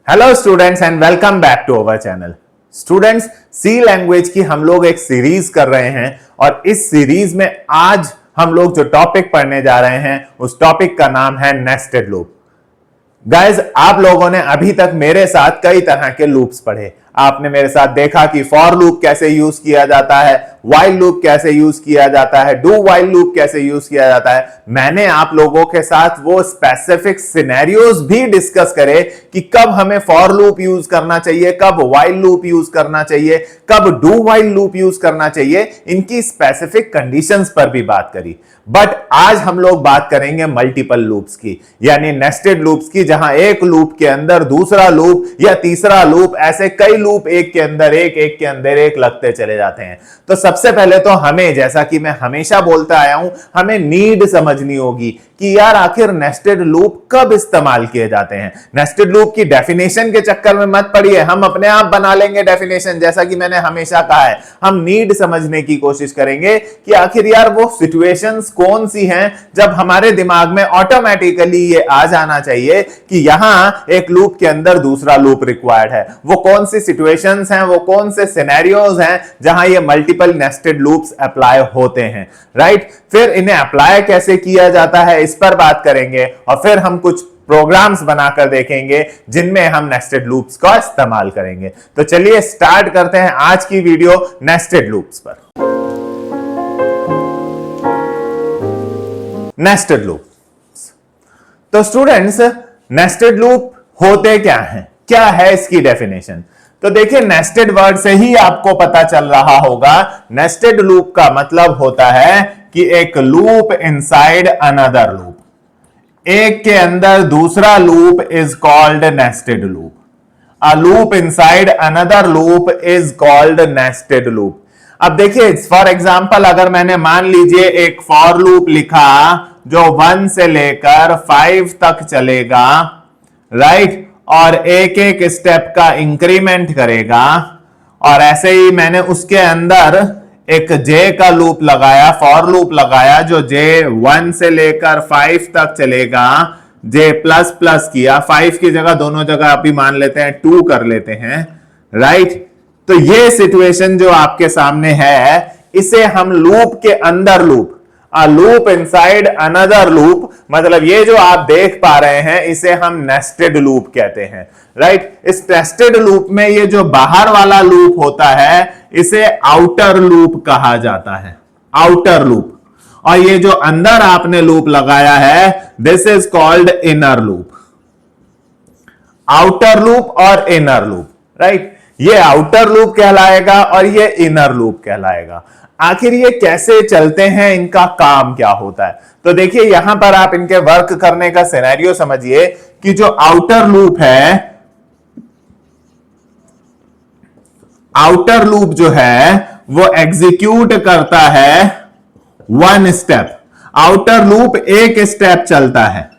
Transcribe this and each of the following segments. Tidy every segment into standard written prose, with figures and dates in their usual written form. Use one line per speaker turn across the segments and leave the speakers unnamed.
Hello students and welcome back to our channel. Students, C language की हम लोग एक सीरीज कर रहे हैं और इस सीरीज में आज हम लोग जो टॉपिक पढ़ने जा रहे हैं उस टॉपिक का नाम है नेस्टेड लूप। गाइज, आप लोगों ने अभी तक मेरे साथ कई तरह के लूप्स पढ़े। आपने मेरे साथ देखा कि फॉर लूप कैसे यूज किया जाता है, व्हाइल लूप कैसे यूज किया जाता है, डू व्हाइल लूप कैसे यूज किया जाता है। मैंने आप लोगों के साथ वो स्पेसिफिक सिनेरियोज भी डिस्कस करे कि कब हमें फॉर लूप यूज करना चाहिए, कब व्हाइल लूप यूज करना चाहिए, कब डू व्हाइल लूप यूज करना चाहिए। इनकी स्पेसिफिक कंडीशंस पर भी बात करी। बट आज हम लोग बात करेंगे मल्टीपल लूप्स की, यानी नेस्टेड लूप्स की, जहां एक लूप के अंदर दूसरा लूप या तीसरा लूप, ऐसे कई लूप एक के अंदर एक के अंदर एक लगते चले जाते हैं। तो सबसे पहले तो हमें, जैसा कि मैं हमेशा बोलता आया हूं, हमें नीड समझनी होगी कि यार आखिर नेस्टेड लूप कब इस्तेमाल किए जाते हैं। नेस्टेड लूप की डेफिनेशन के चक्कर में मत पड़िए, हम अपने आप बना लेंगे डेफिनेशन। जैसा कि मैंने हमेशा कहा है, हम नीड समझने की कोशिश करेंगे कि आखिर यार वो सिचुएशंस कौन सी हैं जब हमारे दिमाग में ऑटोमेटिकली ये आ जाना चाहिए कि यहां एक लूप के अंदर दूसरा लूप रिक्वायर्ड है। वो कौन सी सिचुएशंस हैं, वो कौन से सिनेरियोज हैं जहां ये मल्टीपल नेस्टेड लूप्स अप्लाई होते हैं, राइट। फिर इन्हें अप्लाई कैसे किया जाता है इस पर बात करेंगे और फिर हम कुछ प्रोग्राम्स बनाकर देखेंगे जिनमें हम नेस्टेड लूप्स का इस्तेमाल करेंगे। तो चलिए स्टार्ट करते हैं आज की वीडियो नेस्टेड लूप्स पर। Nested loops. तो स्टूडेंट्स, नेस्टेड लूप होते क्या हैं, क्या है इसकी डेफिनेशन। तो देखिए, नेस्टेड वर्ड से ही आपको पता चल रहा होगा। नेस्टेड लूप का मतलब होता है कि एक लूप इनसाइड अनदर लूप, एक के अंदर दूसरा loop is called nested loop. A loop inside another loop is called nested loop. अब देखिए, फॉर एग्जांपल, अगर मैंने मान लीजिए एक फॉर लूप लिखा जो 1 से लेकर 5 तक चलेगा, राइट, और एक एक स्टेप का इंक्रीमेंट करेगा, और ऐसे ही मैंने उसके अंदर एक जे का लूप लगाया, फॉर लूप लगाया जो जे 1 से लेकर 5 तक चलेगा, जे प्लस प्लस किया, 5 की जगह दोनों जगह अभी मान लेते हैं 2 कर लेते हैं, राइट। तो ये सिचुएशन जो आपके सामने है, इसे हम लूप के अंदर loop, a loop inside another loop, मतलब ये जो आप देख पा रहे हैं इसे हम नेस्टेड लूप कहते हैं, राइट। इस नेस्टेड लूप में ये जो बाहर वाला लूप होता है इसे आउटर लूप कहा जाता है, आउटर लूप। और ये जो अंदर आपने लूप लगाया है, this is called inner loop. Outer loop और इनर लूप, राइट। ये आउटर लूप कहलाएगा और ये इनर लूप कहलाएगा। आखिर ये कैसे चलते हैं, इनका काम क्या होता है। तो देखिए, यहां पर आप इनके वर्क करने का सिनेरियो समझिए कि जो आउटर लूप है, आउटर लूप जो है वो एग्जीक्यूट करता है 1 स्टेप। आउटर लूप एक स्टेप चलता है।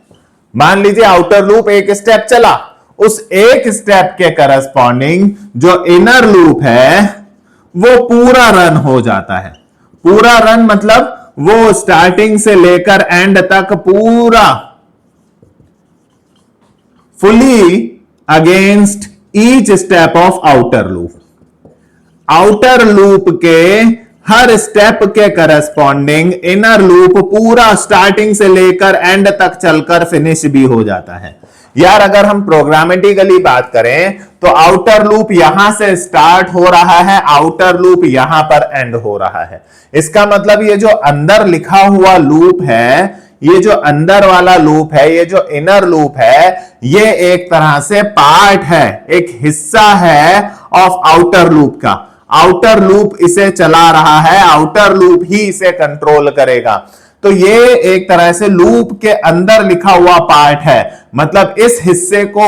मान लीजिए आउटर लूप एक स्टेप चला, उस एक स्टेप के करस्पॉन्डिंग जो इनर लूप है वो पूरा रन हो जाता है। पूरा रन मतलब वो स्टार्टिंग से लेकर एंड तक पूरा fully against each step of outer loop. Outer loop के हर स्टेप के करस्पॉन्डिंग इनर लूप पूरा स्टार्टिंग से लेकर एंड तक चलकर फिनिश भी हो जाता है। यार अगर हम प्रोग्रामेटिकली बात करें तो आउटर लूप यहां से स्टार्ट हो रहा है, आउटर लूप यहां पर एंड हो रहा है। इसका मतलब ये जो अंदर लिखा हुआ लूप है, ये जो अंदर वाला लूप है, ये जो इनर लूप है, ये एक तरह से पार्ट है, एक हिस्सा है ऑफ आउटर लूप का। आउटर लूप इसे चला रहा है, आउटर लूप ही इसे कंट्रोल करेगा। तो ये एक तरह से लूप के अंदर लिखा हुआ पार्ट है, मतलब इस हिस्से को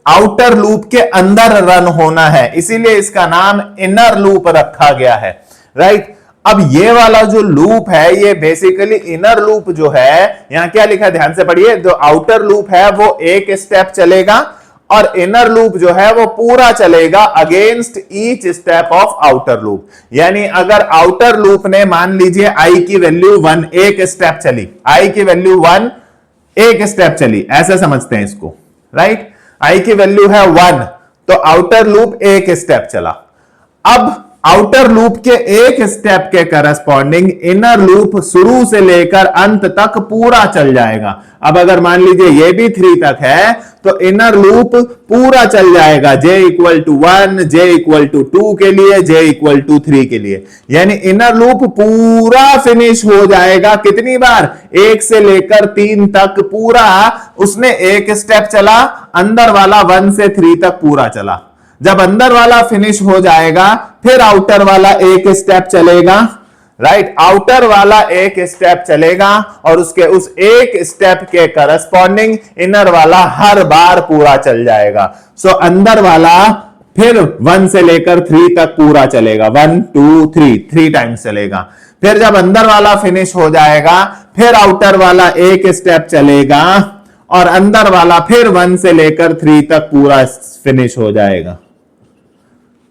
आउटर लूप के अंदर रन होना है, इसीलिए इसका नाम इनर लूप रखा गया है, राइट। अब ये वाला जो लूप है, ये बेसिकली इनर लूप जो है, यहां क्या लिखा है ध्यान से पढ़िए। जो आउटर लूप है वो एक स्टेप चलेगा और इनर लूप जो है वो पूरा चलेगा against each step of outer loop. यानी अगर आउटर लूप ने मान लीजिए आई की वैल्यू 1 एक स्टेप चली, आई की वैल्यू 1 एक स्टेप चली, ऐसे समझते हैं इसको, राइट। आई की वैल्यू है 1, तो आउटर लूप एक स्टेप चला। अब आउटर लूप के एक स्टेप के करस्पॉन्डिंग इनर लूप शुरू से लेकर अंत तक पूरा चल जाएगा। अब अगर मान लीजिए ये भी 3 तक है तो इनर लूप पूरा चल जाएगा j equal to 1, j equal to 2 के लिए, j इक्वल टू 3 के लिए। यानी इनर लूप पूरा फिनिश हो जाएगा कितनी बार? 1 से लेकर 3 तक पूरा। उसने एक स्टेप चला, अंदर वाला 1 से 3 तक पूरा चला। जब अंदर वाला फिनिश हो जाएगा फिर आउटर वाला एक स्टेप चलेगा, राइट? आउटर वाला एक स्टेप चलेगा और उसके उस एक स्टेप के करस्पॉन्डिंग इनर वाला हर बार पूरा चल जाएगा। सो अंदर वाला फिर 1 से लेकर 3 तक पूरा चलेगा, 1 2 3 3 टाइम्स चलेगा। फिर जब अंदर वाला फिनिश हो जाएगा फिर आउटर वाला एक स्टेप चलेगा और अंदर वाला फिर 1 से लेकर 3 तक पूरा फिनिश हो जाएगा।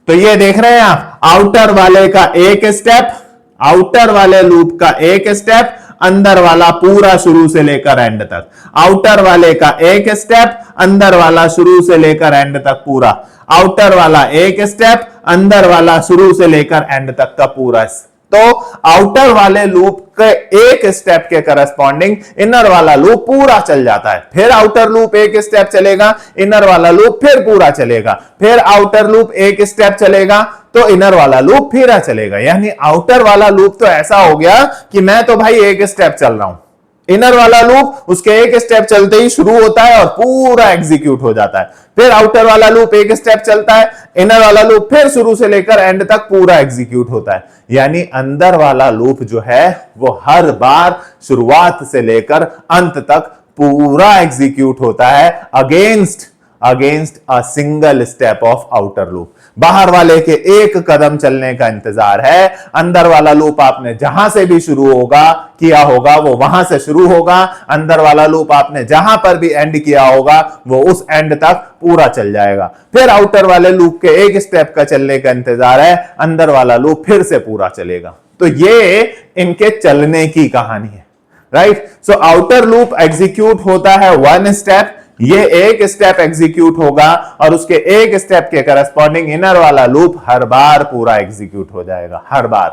तो ये देख रहे हैं आप, आउटर वाले का एक स्टेप, आउटर वाले लूप का एक स्टेप, अंदर वाला पूरा शुरू से लेकर एंड तक। आउटर वाले का एक स्टेप, अंदर वाला शुरू से लेकर एंड तक पूरा। आउटर वाला एक स्टेप, अंदर वाला शुरू से लेकर एंड तक का पूरा। तो आउटर वाले लूप के एक स्टेप के करस्पॉन्डिंग इनर वाला लूप पूरा चल जाता है। फिर आउटर लूप एक स्टेप चलेगा, इनर वाला लूप फिर पूरा चलेगा। फिर आउटर लूप एक स्टेप चलेगा तो इनर वाला लूप फिर चलेगा। यानी आउटर वाला लूप तो ऐसा हो गया कि मैं तो भाई एक स्टेप चल रहा हूं, इनर वाला लूप उसके एक स्टेप चलते ही शुरू होता है और पूरा एग्जीक्यूट हो जाता है। फिर आउटर वाला लूप एक स्टेप चलता है, इनर वाला लूप फिर शुरू से लेकर एंड तक पूरा एग्जीक्यूट होता है। यानी अंदर वाला लूप जो है वो हर बार शुरुआत से लेकर अंत तक पूरा एग्जीक्यूट होता है against a single step of outer loop. बाहर वाले के एक कदम चलने का इंतजार है, अंदर वाला लूप आपने जहां से भी शुरू होगा किया होगा वो वहां से शुरू होगा, अंदर वाला लूप आपने जहां पर भी एंड किया होगा वो उस एंड तक पूरा चल जाएगा। फिर आउटर वाले लूप के एक स्टेप का चलने का इंतजार है, अंदर वाला लूप फिर से पूरा चलेगा। तो ये इनके चलने की कहानी है, right? So outer loop execute होता है 1 स्टेप, ये एक स्टेप एग्जीक्यूट होगा और उसके एक स्टेप के करस्पॉन्डिंग इनर वाला लूप हर बार पूरा एग्जीक्यूट हो जाएगा, हर बार,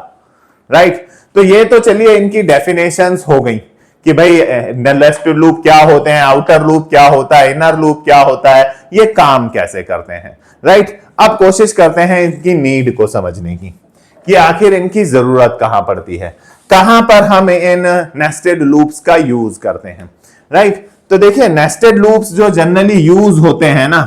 राइट? तो ये तो चलिए इनकी डेफिनेशंस हो गई कि भाई नेस्टेड लूप क्या होते हैं, आउटर लूप क्या होता है, इनर लूप क्या होता है, ये काम कैसे करते हैं, राइट? अब कोशिश करते हैं इनकी नीड को समझने की कि आखिर इनकी जरूरत कहां पड़ती है, कहां पर हम इन नेस्टेड लूप्स का यूज करते हैं, राइट? तो देखिए नेस्टेड लूप्स जो जनरली यूज होते हैं ना,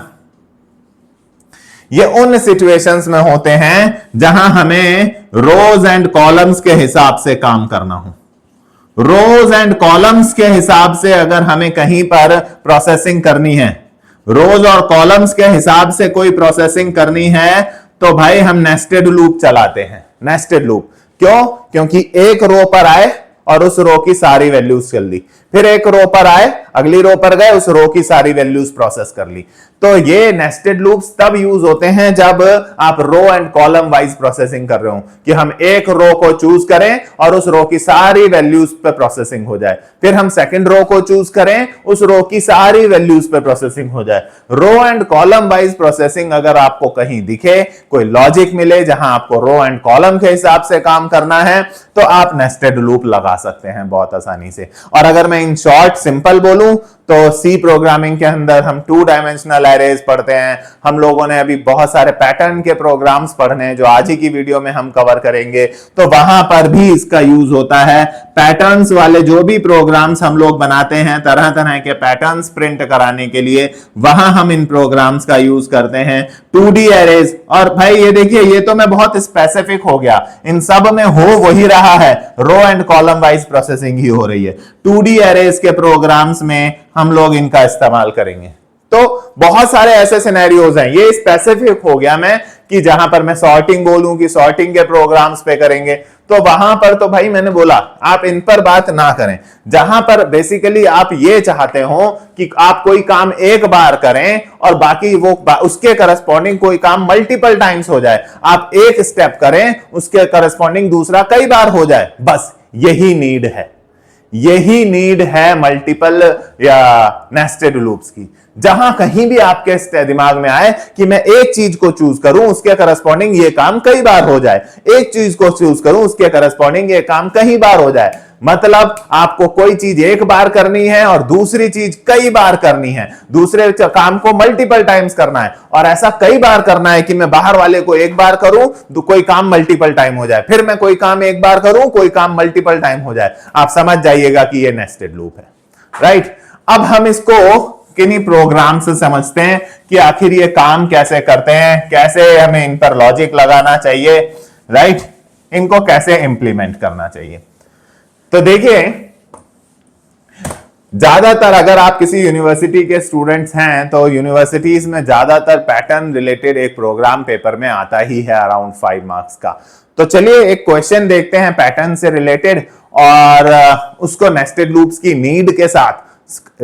ये उन सिचुएशंस में होते हैं जहां हमें रोज एंड कॉलम्स के हिसाब से काम करना हो। रोज एंड कॉलम्स के हिसाब से अगर हमें कहीं पर प्रोसेसिंग करनी है, रोज और कॉलम्स के हिसाब से कोई प्रोसेसिंग करनी है तो भाई हम नेस्टेड लूप चलाते हैं। नेस्टेड लूप क्यों? क्योंकि एक रो पर आए और उस रो की सारी वैल्यूज चल दी, फिर एक रो पर आए, अगली रो पर गए, उस रो की सारी वैल्यूज प्रोसेस कर ली। तो ये नेस्टेड लूप्स तब यूज होते हैं जब आप row and column wise processing कर रहे हो, कि हम एक रो को चूज करें और उस रो की सारी वैल्यूज पे प्रोसेसिंग हो जाए, फिर हम सेकंड रो को चूज करें, उस रो की सारी वैल्यूज पे प्रोसेसिंग हो जाए। Row and column wise processing अगर आपको कहीं दिखे, कोई लॉजिक मिले जहां आपको रो एंड कॉलम के हिसाब से काम करना है, तो आप नेस्टेड लूप लगा सकते हैं बहुत आसानी से। और अगर मैं इन शॉर्ट सिंपल बोलूं तो सी प्रोग्रामिंग के अंदर हम 2 डायमेंशनल एरेज पढ़ते हैं। हम लोगों ने अभी बहुत सारे पैटर्न के प्रोग्राम्स पढ़ने हैं जो आज ही की वीडियो में हम कवर करेंगे, तो वहां पर भी इसका यूज होता है। पैटर्न्स वाले जो भी प्रोग्राम्स हम लोग बनाते हैं, तरह तरह के पैटर्न्स प्रिंट कराने के लिए, वहां हम इन प्रोग्राम्स का यूज करते हैं। 2D एरेज, और भाई ये देखिए ये तो मैं बहुत स्पेसिफिक हो गया, इन सब में हो वही रहा है, row and column wise processing ही हो रही है। 2D एरेज के प्रोग्राम्स में हम लोग इनका इस्तेमाल करेंगे। तो बहुत सारे ऐसे सिनेरियोज हैं, ये स्पेसिफिक हो गया मैं कि जहां पर मैं सॉर्टिंग बोलूं कि सॉर्टिंग के प्रोग्राम्स पे करेंगे, तो वहां पर तो भाई मैंने बोला आप इन पर बात ना करें। जहां पर बेसिकली आप ये चाहते हो कि आप कोई काम एक बार करें और बाकी वो उसके करस्पॉन्डिंग कोई काम मल्टीपल टाइम्स हो जाए, आप एक स्टेप करें उसके करस्पॉन्डिंग दूसरा कई बार हो जाए, बस यही नीड है। यही नीड है मल्टीपल या नेस्टेड लूप्स की। जहां कहीं भी आपके दिमाग में आए कि मैं एक चीज को चूज करूं, उसके करस्पॉन्डिंग ये काम कई बार हो जाए, एक चीज को चूज करूं, उसके करस्पॉन्डिंग ये काम कई बार हो जाए, मतलब आपको कोई चीज एक बार करनी है और दूसरी चीज कई बार करनी है, दूसरे काम को मल्टीपल टाइम्स करना है, और ऐसा कई बार करना है कि मैं बाहर वाले को एक बार करूं तो कोई काम मल्टीपल टाइम हो जाए, फिर मैं कोई काम एक बार करूं, कोई काम मल्टीपल टाइम हो जाए। आप समझ जाइएगा कि ये नेस्टेड लूप है, राइट। अब हम इसको किन्हीं प्रोग्राम से समझते हैं कि आखिर ये काम कैसे करते हैं, कैसे हमें इन पर लॉजिक लगाना चाहिए, राइट, इनको कैसे इंप्लीमेंट करना चाहिए। तो देखिए, ज्यादातर अगर आप किसी यूनिवर्सिटी के स्टूडेंट्स हैं तो यूनिवर्सिटीज में ज्यादातर पैटर्न रिलेटेड एक प्रोग्राम पेपर में आता ही है अराउंड 5 मार्क्स का। तो चलिए एक क्वेश्चन देखते हैं पैटर्न से रिलेटेड और उसको नेस्टेड लूप्स की नीड के साथ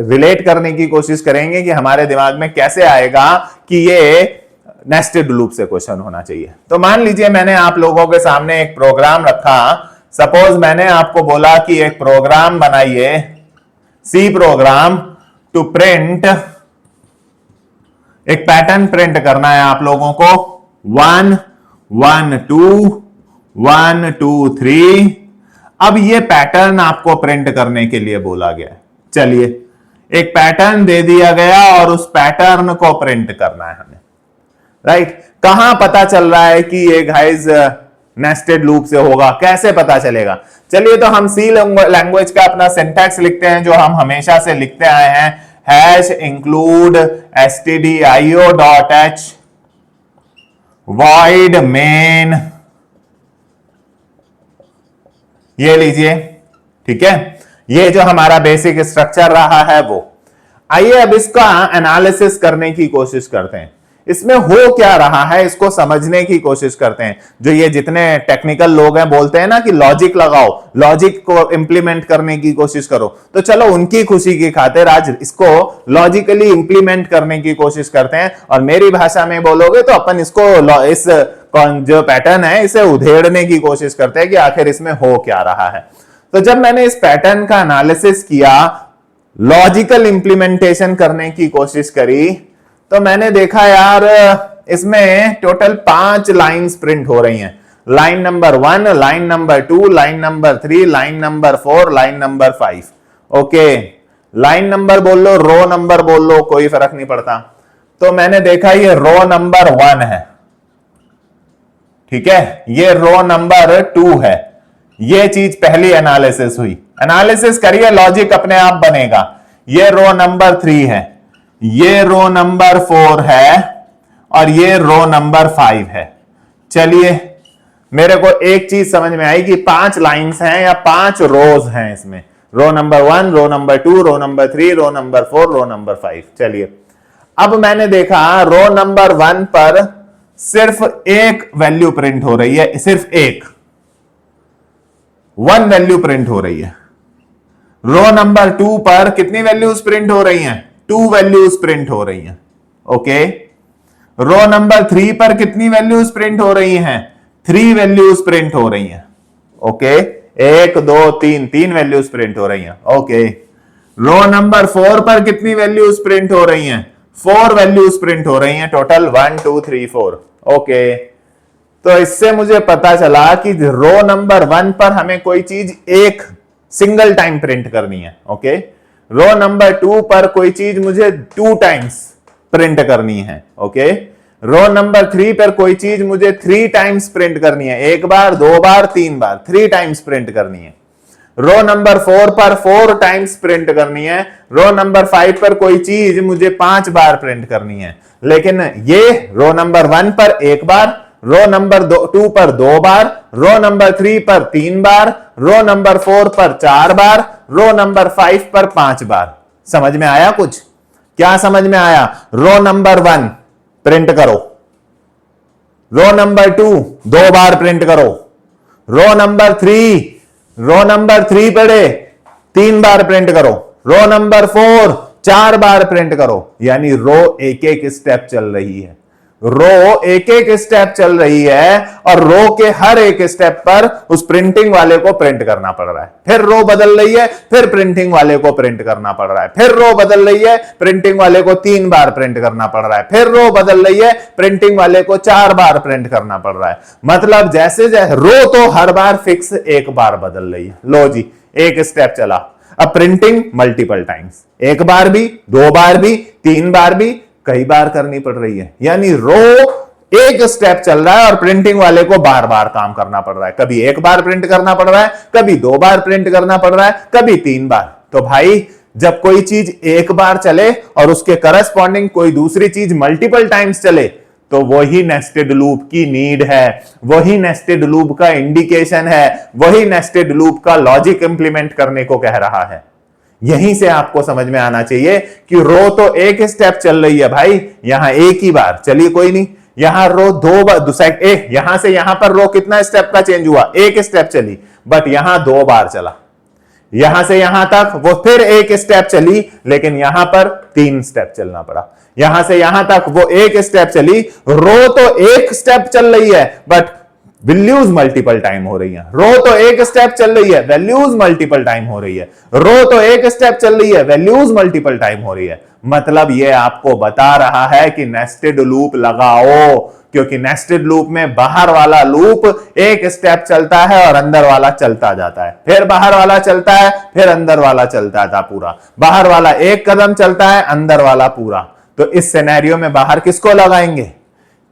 रिलेट करने की कोशिश करेंगे कि हमारे दिमाग में कैसे आएगा कि ये नेस्टेड लूप से क्वेश्चन होना चाहिए। तो मान लीजिए मैंने आप लोगों के सामने एक प्रोग्राम रखा, सपोज मैंने आपको बोला कि एक प्रोग्राम बनाइए, सी प्रोग्राम टू प्रिंट, एक पैटर्न प्रिंट करना है आप लोगों को 1 1 2 1 2 3। अब ये पैटर्न आपको प्रिंट करने के लिए बोला गया है। चलिए एक पैटर्न दे दिया गया और उस पैटर्न को प्रिंट करना है हमें, राइट। कहां पता चल रहा है कि ये गाइस नेस्टेड लूप से होगा, कैसे पता चलेगा? चलिए तो हम सी लैंग्वेज का अपना सिंटैक्स लिखते हैं जो हम हमेशा से लिखते आए हैं, hash include stdio dot h void main, ये लीजिए, ठीक है। ये जो हमारा बेसिक स्ट्रक्चर रहा है वो। आइए अब इसका एनालिसिस करने की कोशिश करते हैं, इसमें हो क्या रहा है इसको समझने की कोशिश करते हैं। जो ये जितने टेक्निकल लोग हैं बोलते हैं ना कि लॉजिक लगाओ, लॉजिक को इंप्लीमेंट करने की कोशिश करो, तो चलो उनकी खुशी की खातिर आज इसको लॉजिकली इंप्लीमेंट करने की कोशिश करते हैं। और मेरी भाषा में बोलोगे तो अपन इसको इस जो पैटर्न है इसे उधेड़ने की कोशिश करते हैं कि आखिर इसमें हो क्या रहा है। तो जब मैंने इस पैटर्न का एनालिसिस किया, लॉजिकल इंप्लीमेंटेशन करने की कोशिश करी, तो मैंने देखा यार इसमें टोटल 5 लाइंस प्रिंट हो रही हैं। Line number 1, line number 2, line number 3, line number 4, line number 5। Okay, line number बोल लो, रो नंबर बोल लो, कोई फर्क नहीं पड़ता। तो मैंने देखा ये रो नंबर 1 है, ठीक है, ये रो नंबर 2 है। ये चीज पहली एनालिसिस हुई, एनालिसिस करिए, लॉजिक अपने आप बनेगा। ये रो नंबर 3 है, ये रो नंबर 4 है और ये रो नंबर 5 है। चलिए मेरे को एक चीज समझ में आई कि 5 लाइंस हैं या 5 रोज हैं इसमें, row number 1, row number 2, row number 3, row number 4, row number 5। चलिए अब मैंने देखा रो नंबर 1 पर सिर्फ एक वैल्यू प्रिंट हो रही है, सिर्फ एक 1 वैल्यू प्रिंट हो रही है। रो नंबर 2 पर कितनी वैल्यूज प्रिंट हो रही हैं? 2 वैल्यूज प्रिंट हो रही हैं। ओके, रो नंबर 3 पर कितनी वैल्यूज प्रिंट हो रही हैं? 3 वैल्यूज प्रिंट हो रही हैं। ओके, 1 2 3 3 वैल्यूज प्रिंट हो रही हैं। ओके, रो नंबर 4 पर कितनी वैल्यूज प्रिंट हो रही हैं? 4 वैल्यूज प्रिंट हो रही हैं, टोटल 1 2 3 4। ओके, तो इससे मुझे पता चला कि रो नंबर 1 पर हमें कोई चीज एक सिंगल टाइम प्रिंट करनी है। ओके, रो नंबर 2 पर कोई चीज मुझे 2 टाइम्स प्रिंट करनी है। ओके, रो नंबर 3 पर कोई चीज मुझे 3 टाइम्स प्रिंट करनी है, 1 बार 2 बार 3 बार, 3 टाइम्स प्रिंट करनी है। रो नंबर 4 पर 4 टाइम्स प्रिंट करनी है। रो नंबर 5 पर कोई चीज मुझे 5 बार प्रिंट करनी है, लेकिन ये रो नंबर 1 पर 1 बार, रो नंबर 2 पर 2 बार, रो नंबर 3 पर 3 बार, रो नंबर 4 पर 4 बार, रो नंबर 5 पर 5 बार। समझ में आया कुछ? क्या समझ में आया? रो नंबर 1 प्रिंट करो, रो नंबर 2 2 बार प्रिंट करो, रो नंबर 3 पढ़े 3 बार प्रिंट करो, रो नंबर 4 4 बार प्रिंट करो, यानी रो एक एक स्टेप चल रही है। रो एक एक स्टेप चल रही है और रो के हर एक स्टेप पर उस प्रिंटिंग वाले को प्रिंट करना पड़ रहा है, फिर रो बदल रही है, फिर प्रिंटिंग वाले को प्रिंट करना पड़ रहा है, फिर रो बदल रही है, प्रिंटिंग वाले को 3 बार प्रिंट करना पड़ रहा है, फिर रो बदल रही है, प्रिंटिंग वाले को 4 बार प्रिंट करना पड़ रहा है। मतलब जैसे जैसे रो तो हर बार फिक्स एक बार बदल रही है। लो जी, एक स्टेप चला, अब प्रिंटिंग मल्टीपल टाइम्स, एक बार भी, 2 बार भी, 3 बार भी, कई बार करनी पड़ रही है। यानी रो एक स्टेप चल रहा है और प्रिंटिंग वाले को बार बार काम करना पड़ रहा है। कभी 1 बार प्रिंट करना पड़ रहा है, कभी 2 बार प्रिंट करना पड़ रहा है, कभी 3 बार। तो भाई जब कोई चीज एक बार चले और उसके करस्पॉन्डिंग कोई दूसरी चीज मल्टीपल टाइम्स चले, तो वही नेस्टेड लूप की नीड है, वही नेस्टेड लूप का इंडिकेशन है, वही नेस्टेड लूप का लॉजिक इंप्लीमेंट करने को कह रहा है। यहीं से आपको समझ में आना चाहिए कि रो तो एक स्टेप चल रही है भाई, यहां एक ही बार चलिए, कोई नहीं, यहां रो 2 बार, यहां से यहां पर रो कितना स्टेप का चेंज हुआ, एक स्टेप चली, बट यहां 2 बार चला। यहां से यहां तक वो फिर एक स्टेप चली, लेकिन यहां पर 3 स्टेप चलना पड़ा। यहां से यहां तक वो एक स्टेप चली, रो तो एक स्टेप चल रही है बट वैल्यूज मल्टीपल टाइम हो रही है। रो तो एक स्टेप चल रही है, वैल्यूज मल्टीपल टाइम हो रही है। रो तो एक स्टेप चल रही है, वैल्यूज मल्टीपल टाइम हो रही है। मतलब ये आपको बता रहा है कि नेस्टेड लूप लगाओ, क्योंकि नेस्टेड लूप में बाहर वाला लूप एक स्टेप चलता है और अंदर वाला चलता जाता है, फिर बाहर वाला चलता है, फिर अंदर वाला चलता था पूरा। बाहर वाला एक कदम चलता है, अंदर वाला पूरा। तो इस सिनेरियो में बाहर किसको लगाएंगे,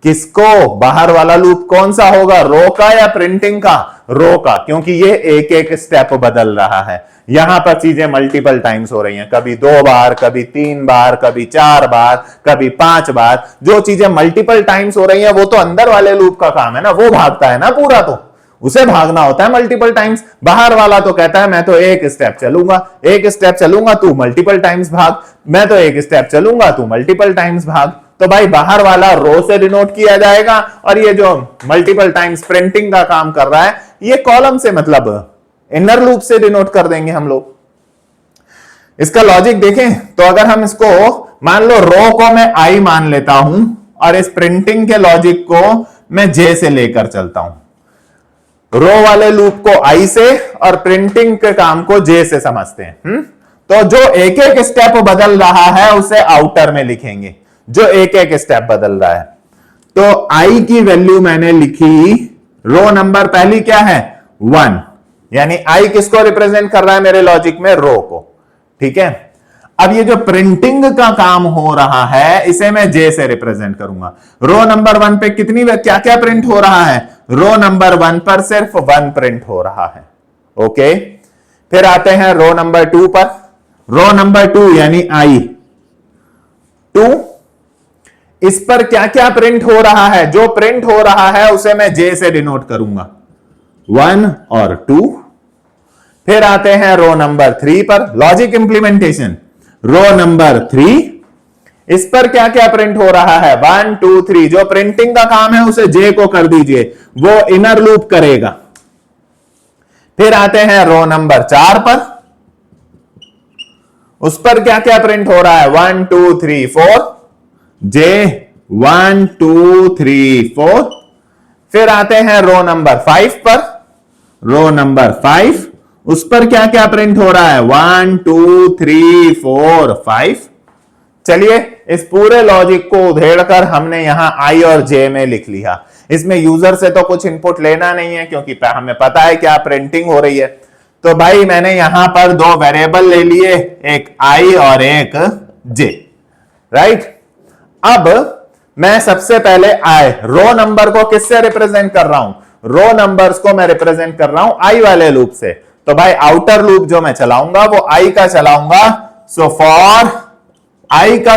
किसको, बाहर वाला लूप कौन सा होगा, रो का या प्रिंटिंग का, रो का, क्योंकि ये एक एक स्टेप बदल रहा है। यहां पर चीजें मल्टीपल टाइम्स हो रही हैं, कभी 2 बार, कभी 3 बार, कभी 4 बार, कभी 5 बार। जो चीजें मल्टीपल टाइम्स हो रही हैं वो तो अंदर वाले लूप का काम है ना, वो भागता है ना पूरा, तो उसे भागना होता है मल्टीपल टाइम्स। बाहर वाला तो कहता है मैं तो एक स्टेप चलूंगा, एक स्टेप चलूंगा, तू मल्टीपल टाइम्स भाग, मैं तो एक स्टेप चलूंगा, तू मल्टीपल टाइम्स भाग। तो भाई बाहर वाला रो से डिनोट किया जाएगा और ये जो मल्टीपल टाइम्स प्रिंटिंग का काम कर रहा है ये कॉलम से, मतलब इनर लूप से डिनोट कर देंगे हम लोग। इसका लॉजिक देखें तो अगर हम इसको मान लो रो को मैं आई मान लेता हूं और इस प्रिंटिंग के लॉजिक को मैं जे से लेकर चलता हूं, रो वाले लूप को आई से और प्रिंटिंग के काम को जे से समझते हैं। तो जो एक एक स्टेप बदल रहा है उसे आउटर में लिखेंगे, जो एक एक स्टेप बदल रहा है। तो आई की वैल्यू मैंने लिखी, रो नंबर पहली क्या है 1, यानी आई किसको रिप्रेजेंट कर रहा है मेरे लॉजिक में, रो को। ठीक है, अब ये जो प्रिंटिंग का काम हो रहा है इसे मैं जे से रिप्रेजेंट करूंगा। रो नंबर 1 पे कितनी क्या क्या प्रिंट हो रहा है, रो नंबर 1 पर सिर्फ 1 प्रिंट हो रहा है। ओके, फिर आते हैं रो नंबर 2 पर। रो नंबर 2 यानी आई 2, इस पर क्या क्या प्रिंट हो रहा है, जो प्रिंट हो रहा है उसे मैं जे से डिनोट करूंगा, 1 और 2। फिर आते हैं रो नंबर 3 पर, लॉजिक इंप्लीमेंटेशन। रो नंबर 3, इस पर क्या क्या प्रिंट हो रहा है, 1 2 3, जो प्रिंटिंग का काम है उसे जे को कर दीजिए, वो इनर लूप करेगा। फिर आते हैं रो नंबर 4 पर, उस पर क्या क्या प्रिंट हो रहा है, 1 2 3 4, जे 1 2 3 4। फिर आते हैं रो नंबर 5 पर, रो नंबर 5, उस पर क्या क्या प्रिंट हो रहा है, 1 2 3 4 5। चलिए इस पूरे लॉजिक को उधेड़कर हमने यहां आई और जे में लिख लिया। इसमें यूजर से तो कुछ इनपुट लेना नहीं है क्योंकि हमें पता है क्या प्रिंटिंग हो रही है। तो भाई मैंने यहां पर 2 वेरिएबल ले लिए, एक आई और एक जे, राइट। अब मैं सबसे पहले आई, रो नंबर को किससे रिप्रेजेंट कर रहा हूं, रो नंबर्स को मैं रिप्रेजेंट कर रहा हूं आई वाले लूप से। तो भाई आउटर लूप जो मैं चलाऊंगा वो आई का चलाऊंगा। सो फॉर आई का